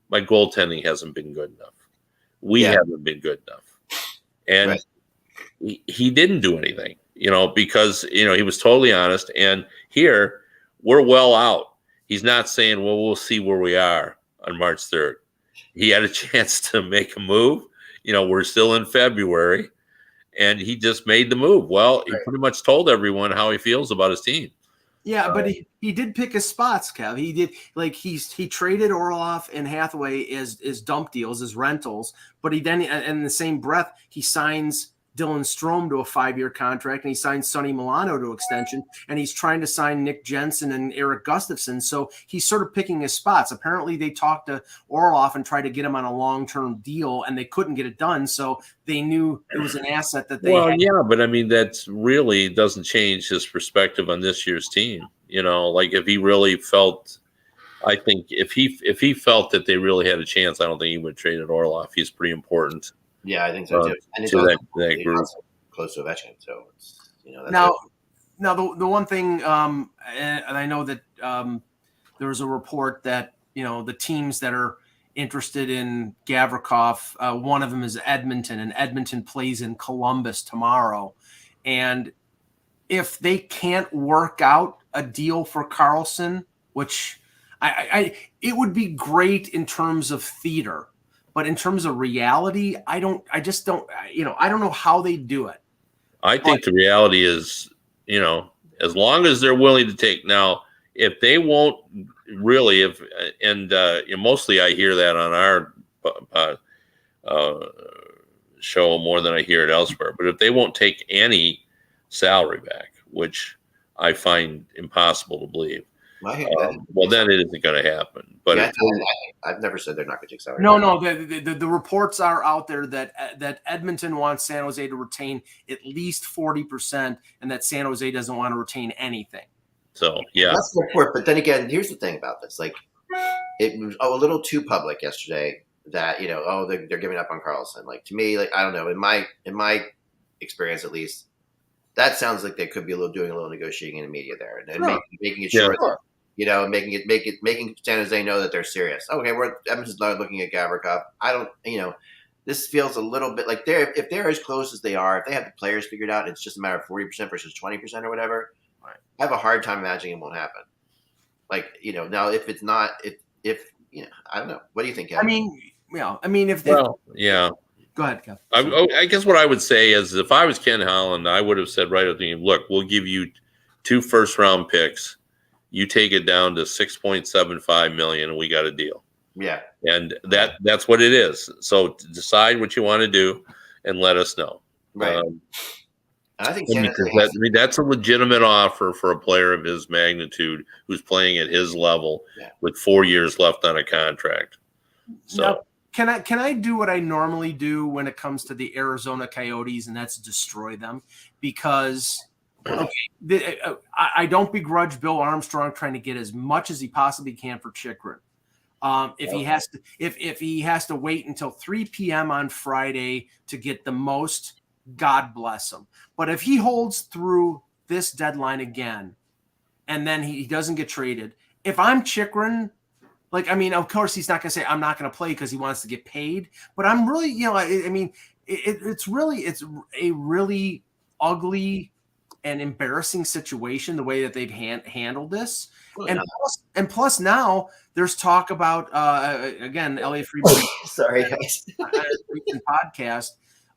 My goaltending hasn't been good enough. We haven't been good enough. And he didn't do anything, because, he was totally honest. And here, we're well out. He's not saying, well, we'll see where we are on March 3rd. He had a chance to make a move. We're still in February, and he just made the move. Well, he pretty much told everyone how he feels about his team. Yeah, but he did pick his spots, Kev. He did, like, he traded Orlov and Hathaway as dump deals, as rentals, but he then, in the same breath, he signs Dylan Strome to a 5-year contract, and he signed Sonny Milano to extension, and he's trying to sign Nick Jensen and Eric Gustafsson. So he's sort of picking his spots. Apparently they talked to Orlov and tried to get him on a long-term deal, and they couldn't get it done. So they knew it was an asset that they had. Yeah, but I mean, that's really doesn't change his perspective on this year's team. Like if he really felt, I think if he felt that they really had a chance, I don't think he would trade at Orlov. He's pretty important. Yeah, I think so too. And it's that group close to Ovechkin, so it's, that's now the one thing, and I know that there was a report that the teams that are interested in Gavrikov, one of them is Edmonton, and Edmonton plays in Columbus tomorrow, and if they can't work out a deal for Carlson, which it would be great in terms of theater. But in terms of reality, I don't know how they do it. I think the reality is, as long as they're willing to take. Now, if they won't really, mostly I hear that on our show more than I hear it elsewhere. But if they won't take any salary back, which I find impossible to believe. I hear that. Well, then it isn't going to happen. But Yeah, I've never said they're not going to take salary. No. The reports are out there that Edmonton wants San Jose to retain at least 40%, and that San Jose doesn't want to retain anything. So yeah, that's the report. But then again, here's the thing about this: like, it was a little too public yesterday that they're giving up on Carlson. Like, to me, like, I don't know, in my experience at least, that sounds like they could be doing a little negotiating in the media there and making it sure. That, making San Jose know that they're serious. Okay, Edmonton's not looking at Gavrikov. I don't, this feels a little bit like if they're as close as they are, if they have the players figured out, it's just a matter of 40% versus 20% or whatever. Right. I have a hard time imagining it won't happen. Like, now if it's not, if I don't know. What do you think, Kevin? Yeah. Go ahead, Kevin. I guess what I would say is if I was Ken Holland, I would have said right at the beginning, look, we'll give you 2 first-round picks. You take it down to $6.75 million, and we got a deal. Yeah, and that's what it is. So decide what you want to do, and let us know. Right. I think that's a legitimate offer for a player of his magnitude who's playing at his level with 4 years left on a contract. So. Now, can I do what I normally do when it comes to the Arizona Coyotes, and that's destroy them? Because I don't begrudge Bill Armstrong trying to get as much as he possibly can for Chychrun. If he has to wait until 3 p.m. on Friday to get the most, God bless him. But if he holds through this deadline again, and then he doesn't get traded, if I'm Chychrun, of course he's not going to say I'm not going to play because he wants to get paid. But I'm really, it's a really ugly and embarrassing situation the way that they've handled this. Really plus now there's talk about again, Elliot Friedman sorry guys podcast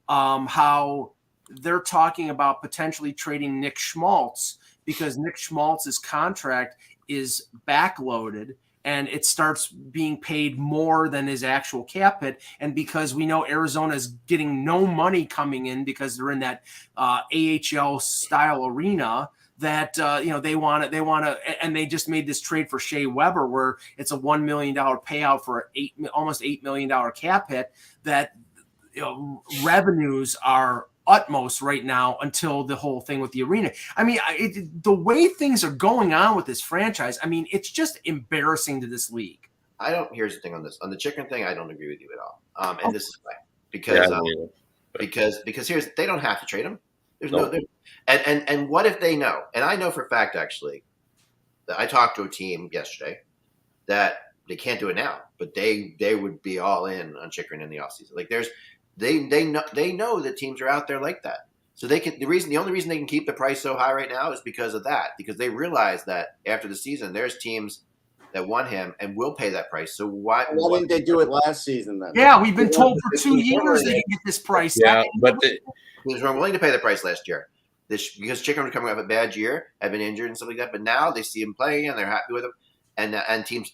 how they're talking about potentially trading Nick Schmaltz because Nick Schmaltz's contract is backloaded and it starts being paid more than his actual cap hit. And because we know Arizona is getting no money coming in because they're in that AHL style arena that, they want to, and they just made this trade for Shea Weber where it's a $1 million payout for almost $8 million cap hit that revenues are utmost right now until the whole thing with the arena. The way things are going on with this franchise, it's just embarrassing to this league. Here's the thing on this. On the Chychrun thing, I don't agree with you at all. And this is why. Because they don't have to trade him. There's no and what if they know? And I know for a fact actually that I talked to a team yesterday that they can't do it now, but they would be all in on Chychrun in the offseason. Like they know that teams are out there like that. So the only reason they can keep the price so high right now is because of that, because they realize that after the season, there's teams that want him and will pay that price. So why didn't they do it last season then? Yeah, we've been told for 2 years they can get this price. Yeah, but teams were willing to pay the price last year. Because Chychrun was coming off a bad year, had been injured and stuff like that. But now they see him playing and they're happy with him. And teams,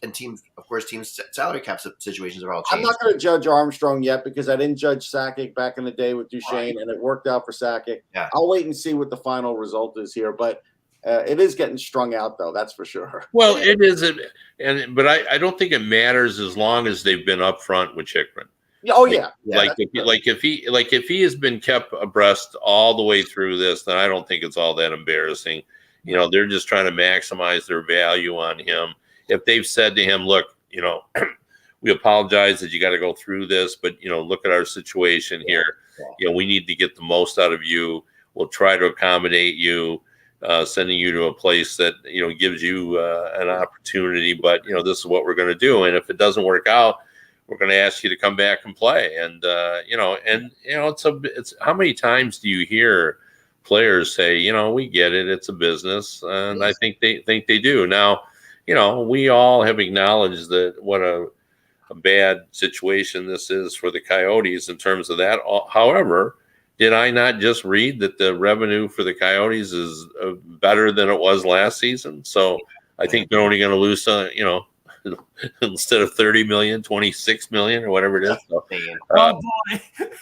of course, teams' salary cap situations are all changed. I'm not going to judge Armstrong yet because I didn't judge Sakic back in the day with Duchesne, and it worked out for Sakic. Yeah. I'll wait and see what the final result is here, but it is getting strung out, though. That's for sure. Well, it is, but I don't think it matters as long as they've been upfront with Chychrun. Oh yeah. If he has been kept abreast all the way through this, then I don't think it's all that embarrassing. They're just trying to maximize their value on him. If they've said to him, look, we apologize that you got to go through this, but, look at our situation here. We need to get the most out of you. We'll try to accommodate you, sending you to a place that, gives you an opportunity. But, this is what we're going to do. And if it doesn't work out, we're going to ask you to come back and play. And, it's how many times do you hear players say, we get it. It's a business. And I think they do. Now, we all have acknowledged that what a bad situation this is for the Coyotes in terms of that. However, did I not just read that the revenue for the Coyotes is better than it was last season? So I think they're only going to lose, instead of 30 million, 26 million or whatever it is.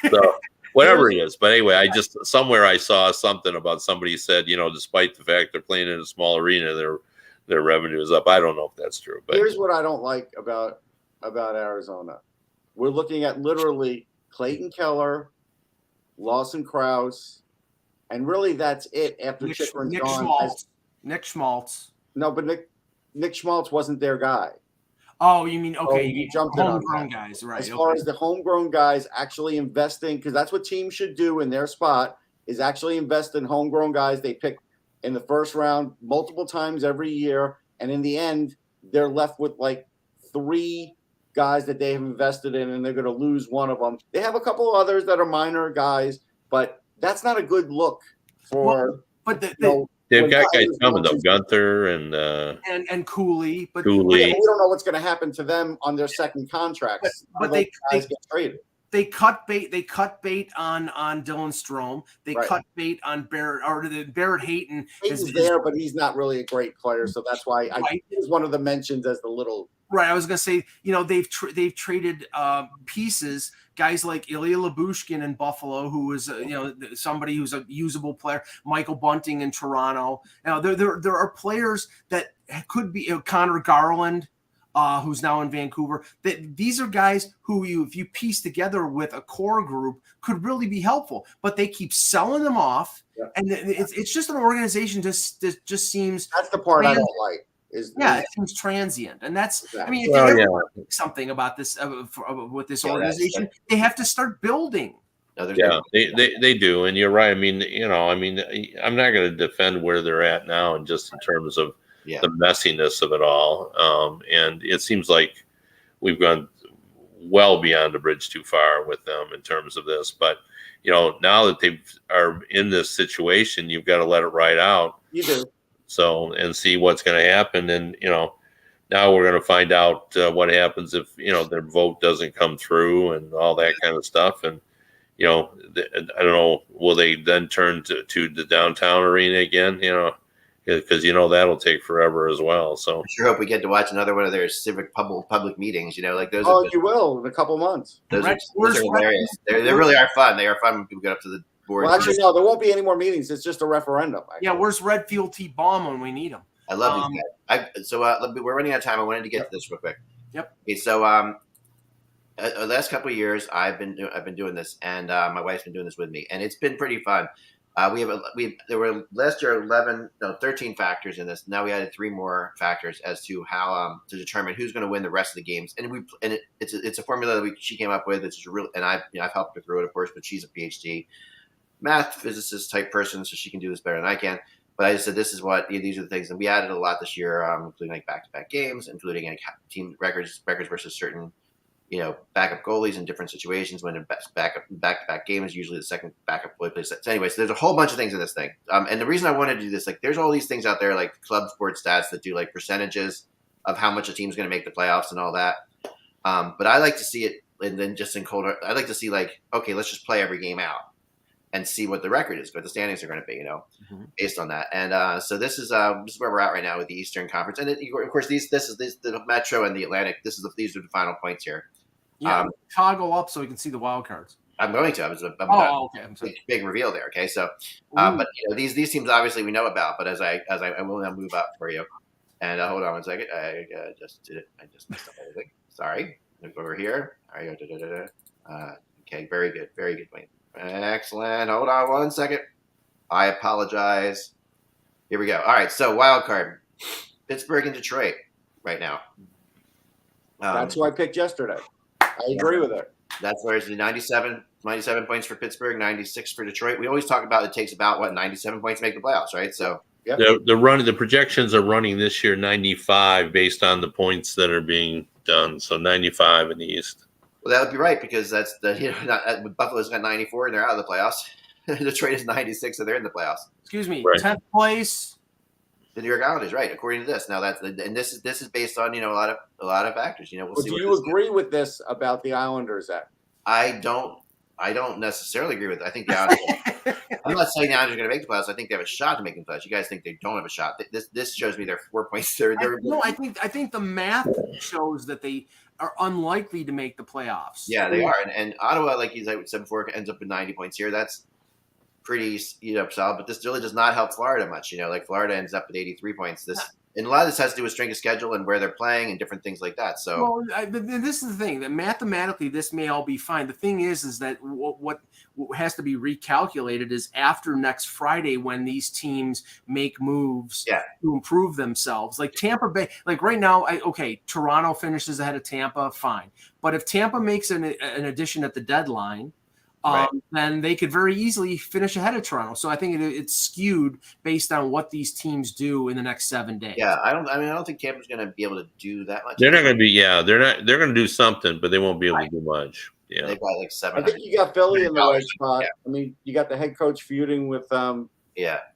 So, whatever it is. But anyway, I just somewhere I saw something about somebody said, despite the fact they're playing in a small arena, their revenue is up. I don't know if that's true. But here's what I don't like about Arizona. We're looking at literally Clayton Keller, Lawson Krause, and really that's it after Chikrin's gone. Nick Schmaltz. No, but Nick Schmaltz wasn't their guy. Oh, you mean okay? You jumped in on homegrown guys, right? As far as the homegrown guys actually investing, because that's what teams should do in their spot, is actually invest in homegrown guys. They pick in the first round multiple times every year, and in the end, they're left with like 3 guys that they have invested in, and they're going to lose one of them. They have a couple of others that are minor guys, but that's not a good look for. But they've got guys coming though, Gunther and Cooley. But Cooley. We don't know what's going to happen to them on their second contracts. But they guys get traded. They cut bait. They cut bait on Dylan Strome. They cut bait on Barrett Hayton. Hayton's there, but he's not really a great player, so that's why I was one of the mentions as the little. Right, I was going to say, they've traded pieces, guys like Ilya Lyubushkin in Buffalo, who was somebody who's a usable player. Michael Bunting in Toronto. Now there are players that could be Connor Garland, who's now in Vancouver. These are guys who if you piece together with a core group, could really be helpful. But they keep selling them off, and it's just an organization just seems. That's the part I don't like. It seems transient, and that's. Exactly. I mean, if something about this with this organization, they have to start building. They do, and you're right. I mean, I'm not going to defend where they're at now, and just in terms of the messiness of it all. And it seems like we've gone well beyond the bridge too far with them in terms of this. But now that they are in this situation, you've got to let it ride out. You do. So, and see what's going to happen. And, now we're going to find out what happens if, their vote doesn't come through and all that kind of stuff. And, I don't know, will they then turn to the downtown arena again, because, that'll take forever as well. So I sure hope we get to watch another one of their civic public meetings, like those. Oh, you will in a couple months. Those are hilarious. They really are fun. They are fun when people get up to the board. Well, actually, no, there won't be any more meetings. It's just a referendum. Yeah, where's Redfield T. Baum when we need him? I love these guys. So we're running out of time. I wanted to get to this real quick. Yep. Okay, so the last couple of years, I've been doing this, and my wife's been doing this with me, and it's been pretty fun. There were last year 13 factors in this. Now we added 3 more factors as to how to determine who's going to win the rest of the games. And it's a formula that she came up with. It's real, and I've helped her through it, of course. But she's a PhD math physicist type person, so she can do this better than I can. But I just said these are the things, and we added a lot this year, including like back-to-back games, including like team records versus certain backup goalies in different situations. When in back-to-back games, usually the second backup goalie plays. So anyway, so there's a whole bunch of things in this thing. And the reason I wanted to do this, like, there's all these things out there, like club sports stats that do like percentages of how much a team's going to make the playoffs and all that. But I like to see it, and then just in colder, I like to see like, okay, let's just play every game out and see what the record is, what the standings are going to be, based on that. And so this is where we're at right now with the Eastern Conference. And of course, this is the Metro and the Atlantic. These are the final points here. Yeah, toggle up so we can see the wild cards. I'm going to. Okay. I'm sorry. Big reveal there. Okay, so, but these teams obviously we know about. But as I will now move up for you, and hold on one second. I just did it. I just messed up everything. Sorry. Look over here. All right. Okay. Very good. Very good. Wayne. Excellent. Hold on one second. I apologize. Here we go. All right. So wild card, Pittsburgh and Detroit right now. That's who I picked yesterday. I agree with it. That's where it's 97 points for Pittsburgh, 96 for Detroit. We always talk about it takes about 97 points to make the playoffs, right? So the projections are running this year 95 based on the points that are being done. So 95 in the East. Well, that would be right because that's Buffalo's got 94 and they're out of the playoffs. Detroit is 96, so they're in the playoffs. Excuse me, 10th place. The New York Islanders, right? According to this, now this is based on a lot of factors. We'll see. Do you agree with this about the Islanders? I don't necessarily agree with it. I think the Islanders. I'm not saying the Islanders are going to make the playoffs. I think they have a shot to make the playoffs. You guys think they don't have a shot? This shows me they're 4 points. No, I think the math shows that they. are unlikely to make the playoffs. Yeah, they are. And Ottawa, like I said before, ends up with 90 points here. That's pretty solid, but this really does not help Florida much. Like Florida ends up with 83 points. And a lot of this has to do with strength of schedule and where they're playing and different things like that. So, this is the thing that mathematically this may all be fine. The thing is that what has to be recalculated is after next Friday when these teams make moves to improve themselves. Like Tampa Bay, like right now, Toronto finishes ahead of Tampa, fine. But if Tampa makes an addition at the deadline, then they could very easily finish ahead of Toronto. So I think it's skewed based on what these teams do in the next 7 days. Yeah, I don't think Tampa's going to be able to do that much. They're not going to be. Yeah, they're not. They're going to do something, but they won't be able to do much. Yeah, they've got like 7. I think you got Philly in the right spot. Yeah. I mean, you got the head coach feuding with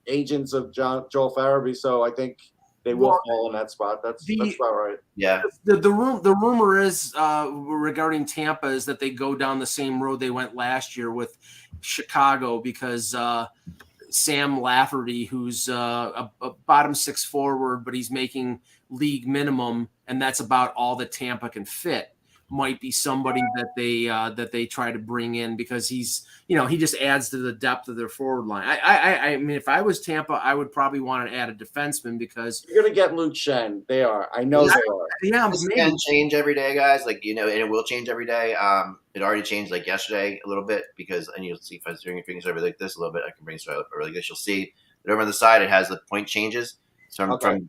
agents of Joel Farabee. So I think they will fall in that spot. That's about right. Yeah. The rumor is regarding Tampa is that they go down the same road they went last year with Chicago because Sam Lafferty, who's a bottom 6 forward, but he's making league minimum, and that's about all that Tampa can fit, might be somebody that they try to bring in because he's, he just adds to the depth of their forward line. I mean, if I was Tampa, I would probably want to add a defenseman because you're going to get Luke Shen. They are. I know they are. Yeah, this can change every day, guys. Like, and it will change every day. It already changed like yesterday a little bit and you'll see if I was doing your fingers over like this a little bit, I can bring it over like this. You'll see that over on the side, it has the point changes. So so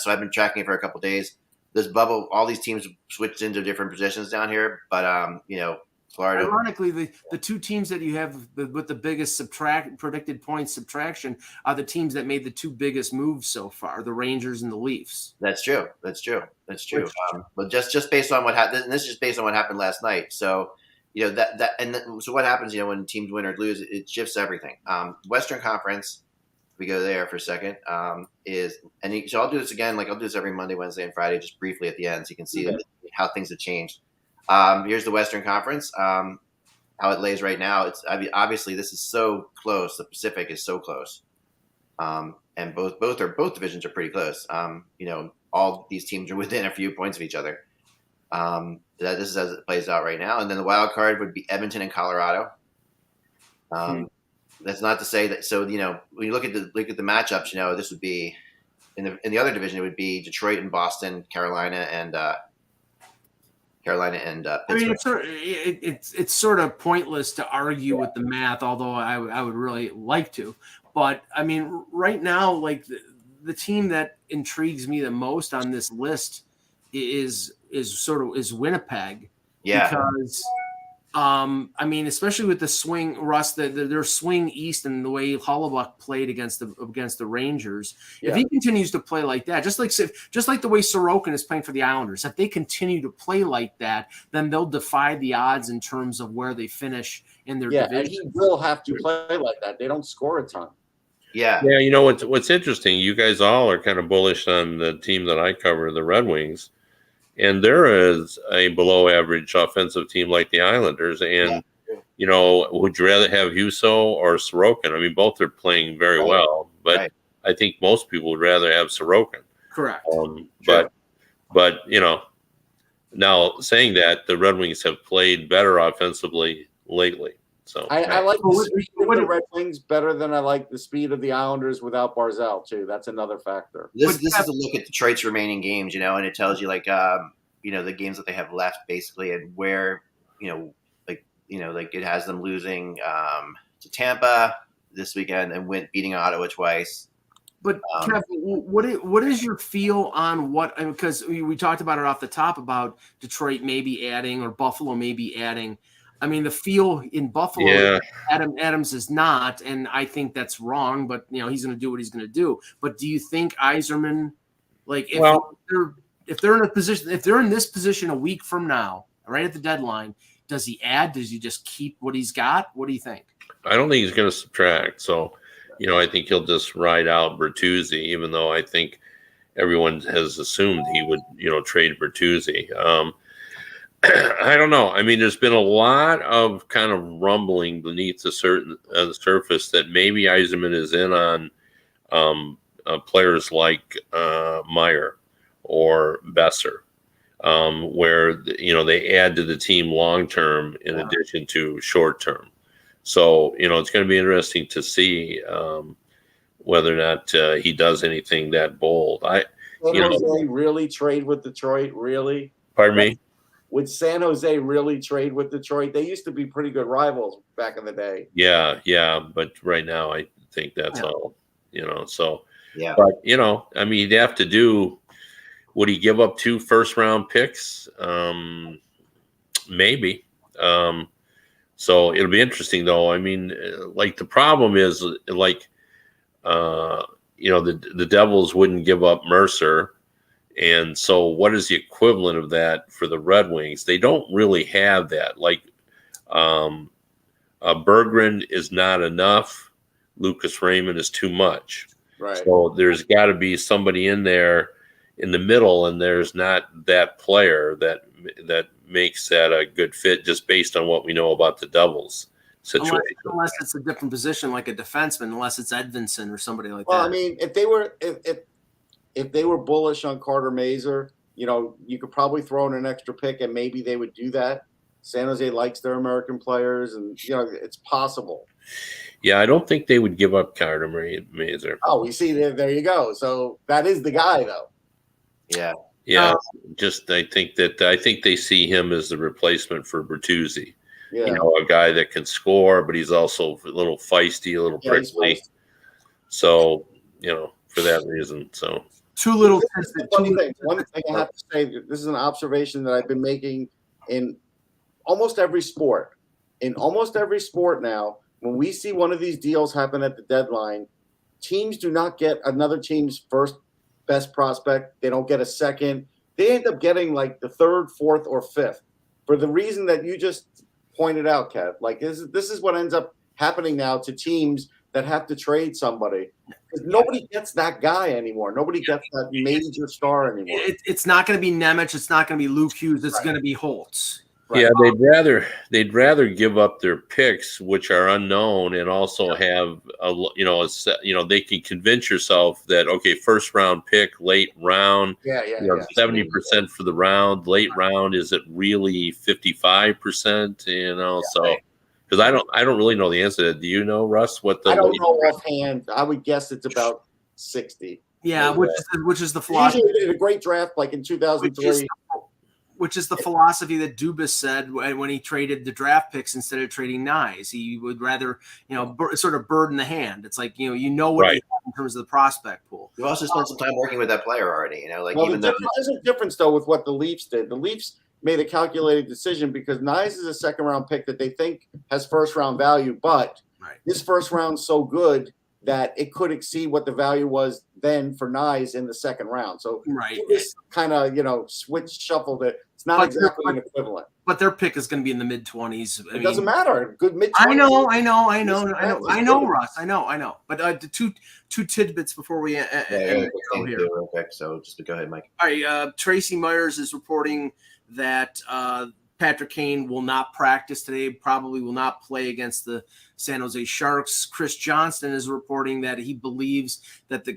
I've been tracking it for a couple of days. This bubble, all these teams switched into different positions down here, but Florida. Ironically, the two teams that you have with the biggest predicted points subtraction are the teams that made the two biggest moves so far: the Rangers and the Leafs. That's true. But just based on what happened, and this is just based on what happened last night. So so what happens? When teams win or lose, it shifts everything. Western Conference. We go there for a second. So I'll do this again. Like I'll do this every Monday, Wednesday, and Friday, just briefly at the end, so you can see how things have changed. Here's the Western Conference. How it lays right now. Obviously this is so close. The Pacific is so close, and both divisions are pretty close. All these teams are within a few points of each other. This is as it plays out right now. And then the wild card would be Edmonton and Colorado. That's not to say that. So when you look at the matchups, this would be in the other division. It would be Detroit and Boston, Carolina and Pittsburgh. I mean, it's sort of pointless to argue with the math, although I would really like to. But I mean, right now, like the team that intrigues me the most on this list is Winnipeg. Yeah, because. I mean, especially with the swing, Russ, their swing east and the way Hollaback played against the Rangers. Yeah. If he continues to play like that, just like the way Sorokin is playing for the Islanders, if they continue to play like that, then they'll defy the odds in terms of where they finish in their division. And he will have to play like that. They don't score a ton. Yeah. Yeah, what's interesting, you guys all are kind of bullish on the team that I cover, the Red Wings. And there is a below-average offensive team like the Islanders. And, would you rather have Husso or Sorokin? I mean, both are playing very well. But I think most people would rather have Sorokin. Correct. But now saying that, the Red Wings have played better offensively lately. So I like the speed of the Red Wings better than I like the speed of the Islanders without Barzal too. That's another factor. This is a look at Detroit's remaining games, and it tells you the games that they have left basically, and where it has them losing to Tampa this weekend and beating Ottawa twice. But Kev, what is your feel on because we talked about it off the top about Detroit maybe adding or Buffalo maybe adding. I mean, the feel in Buffalo, Adams is not, and I think that's wrong. But he's going to do what he's going to do. But do you think Yzerman, if they're in a position, if they're in this position a week from now, right at the deadline, does he add? Does he just keep what he's got? What do you think? I don't think he's going to subtract. So, I think he'll just ride out Bertuzzi, even though I think everyone has assumed he would, trade Bertuzzi. I don't know. I mean, there's been a lot of kind of rumbling beneath the surface that maybe Yzerman is in on players like Meyer or Besser. where they add to the team long term in addition to short term. So it's going to be interesting to see whether or not he does anything that bold. San Jose really trade with Detroit? Really? Pardon me? Would San Jose really trade with Detroit? They used to be pretty good rivals back in the day. Yeah. But right now, I think that's all. So yeah. But I mean, he'd have to do. Would he give up 2 first-round picks? Maybe. So it'll be interesting, though. I mean, like the problem is, like, the Devils wouldn't give up Mercer. And so what is the equivalent of that for the Red Wings? They don't really have that. Like Berggren is not enough. Lucas Raymond is too much. Right. So there's got to be somebody in there in the middle, and there's not that player that makes that a good fit just based on what we know about the Devils situation. Unless it's a different position, like a defenseman, unless it's Edvinson or somebody like that. Well, I mean, if they were bullish on Carter Mazur, you could probably throw in an extra pick, and maybe they would do that. San Jose likes their American players, and it's possible. Yeah, I don't think they would give up Carter Mazur. Oh, you see, there you go. So that is the guy, though. Yeah. Yeah, I think they see him as the replacement for Bertuzzi. Yeah. A guy that can score, but he's also a little feisty, a little prickly. So, for that reason. So One thing I have to say, this is an observation that I've been making in almost every sport. In almost every sport now, when we see one of these deals happen at the deadline, teams do not get another team's first best prospect. They don't get a second. They end up getting like the third, fourth, or fifth for the reason that you just pointed out, Kev. Like this is what ends up happening now to teams that have to trade somebody. Because nobody gets that guy anymore. Nobody gets that major star anymore. It's not going to be Nemec. It's not going to be Luke Hughes. It's going to be Holtz. Right. Yeah, they'd rather give up their picks, which are unknown, and also have they can convince yourself that first round pick, late round, 70% for the round, late round, is it really 55%? So because I don't really know the answer to that. Do you know, Russ? What the I don't know offhand. I would guess it's about 60. Yeah, which is the philosophy. Usually did a great draft like in 2003. Which is the philosophy that Dubas said when he traded the draft picks instead of trading Nyes. He would rather, sort of bird in the hand. It's like, what right. you have in terms of the prospect pool. You also spent some time working with that player already, There's a difference, though, with what the Leafs did. The Leafs made a calculated decision because Nyes is a second-round pick that they think has first-round value, but this first round's so good that it could exceed what the value was then for Nyes in the second round. So this kind of, shuffled it. It's not exactly an equivalent. But their pick is going to be in the mid-20s. It doesn't matter. Good mid-20s. I know, Russ. I know. But the two tidbits before we end here. So just go ahead, Mike. All right. Tracy Myers is reporting that Patrick Kane will not practice today, probably will not play against the San Jose Sharks. Chris Johnston is reporting that he believes that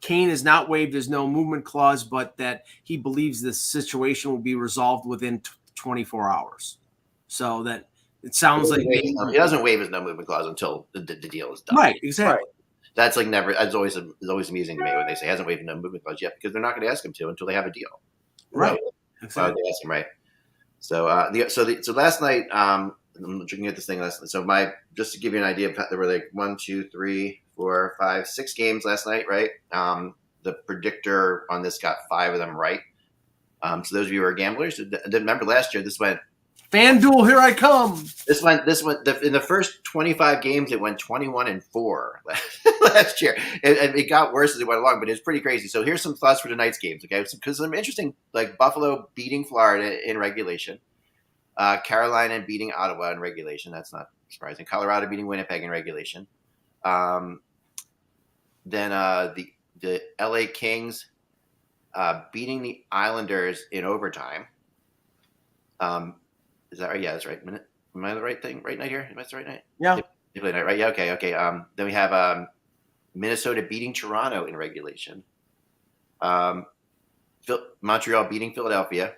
Kane is not waived his no movement clause, but that he believes this situation will be resolved within 24 hours. So that it sounds like he doesn't waive his no movement clause until the deal is done. Right, exactly. Right. That's like never. It's always amusing to me when they say he hasn't waived no movement clause yet, because they're not going to ask him to until they have a deal. Right. Exactly. They ask him, right. So last night, I'm looking at this thing last night. So just to give you an idea, there were like 1, 2, 3, 4, 5, 6 games last night, right? The predictor on this got 5 of them right. So those of you who are gamblers, remember last year, this went FanDuel, here I come. This went in the first 25 games, it went 21-4 last year. It got worse as it went along, but it's pretty crazy. So here's some thoughts for tonight's games, okay? Because some interesting, like Buffalo beating Florida in regulation, Carolina beating Ottawa in regulation. That's not surprising. Colorado beating Winnipeg in regulation. Then the LA Kings beating the Islanders in overtime. Is that right? Yeah, that's right. Am I the right thing? Right night here? Am I the right night? Yeah. They play night, right? Yeah. Okay. Then we have Minnesota beating Toronto in regulation. Montreal beating Philadelphia.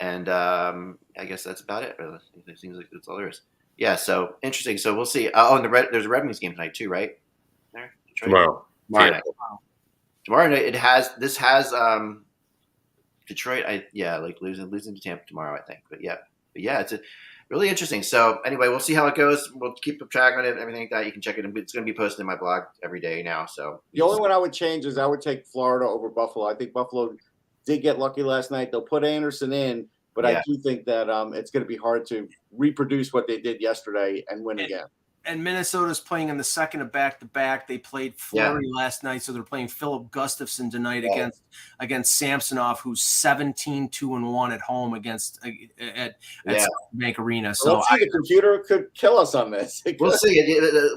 And I guess that's about it. It seems like that's all there is. Yeah, so interesting. So we'll see. And there's a Red Wings game tonight too, right? There, Tomorrow. Tomorrow Yeah. night. Tomorrow night. This has Detroit. Like losing to Tampa tomorrow, I think. But yeah, it's really interesting. So anyway, we'll see how it goes. We'll keep track on it and everything like that. You can check it. It's going to be posted in my blog every day now. So The only one I would change is I would take Florida over Buffalo. I think Buffalo did get lucky last night. They'll put Anderson in, but I do think that it's going to be hard to reproduce what they did yesterday and win again. And Minnesota's playing in the second of back-to-back. They played Fleury last night, so they're playing Philip Gustafson tonight against Samsonov, who's 17-2-1 at home against at Bank Arena. So let's see, the computer could kill us on this. We'll see.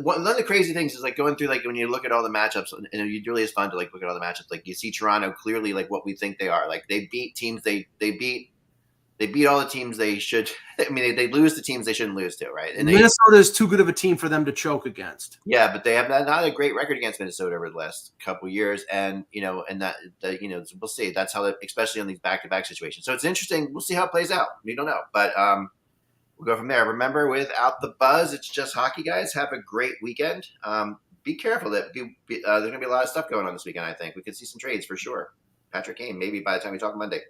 One of the crazy things is like going through when you look at all the matchups, and it really is fun to look at all the matchups. Like you see Toronto clearly what we think they are. Like they beat teams they beat all the teams they should. I mean, they lose the teams they shouldn't lose to, right? And Minnesota is too good of a team for them to choke against. Yeah, but they have not a great record against Minnesota over the last couple of years, and we'll see. That's how, especially on these back-to-back situations. So it's interesting. We'll see how it plays out. We don't know, but we'll go from there. Remember, without the buzz, it's just hockey, guys. Have a great weekend. Be careful that there's going to be a lot of stuff going on this weekend. I think we could see some trades for sure. Patrick Kane, maybe by the time we talk Monday.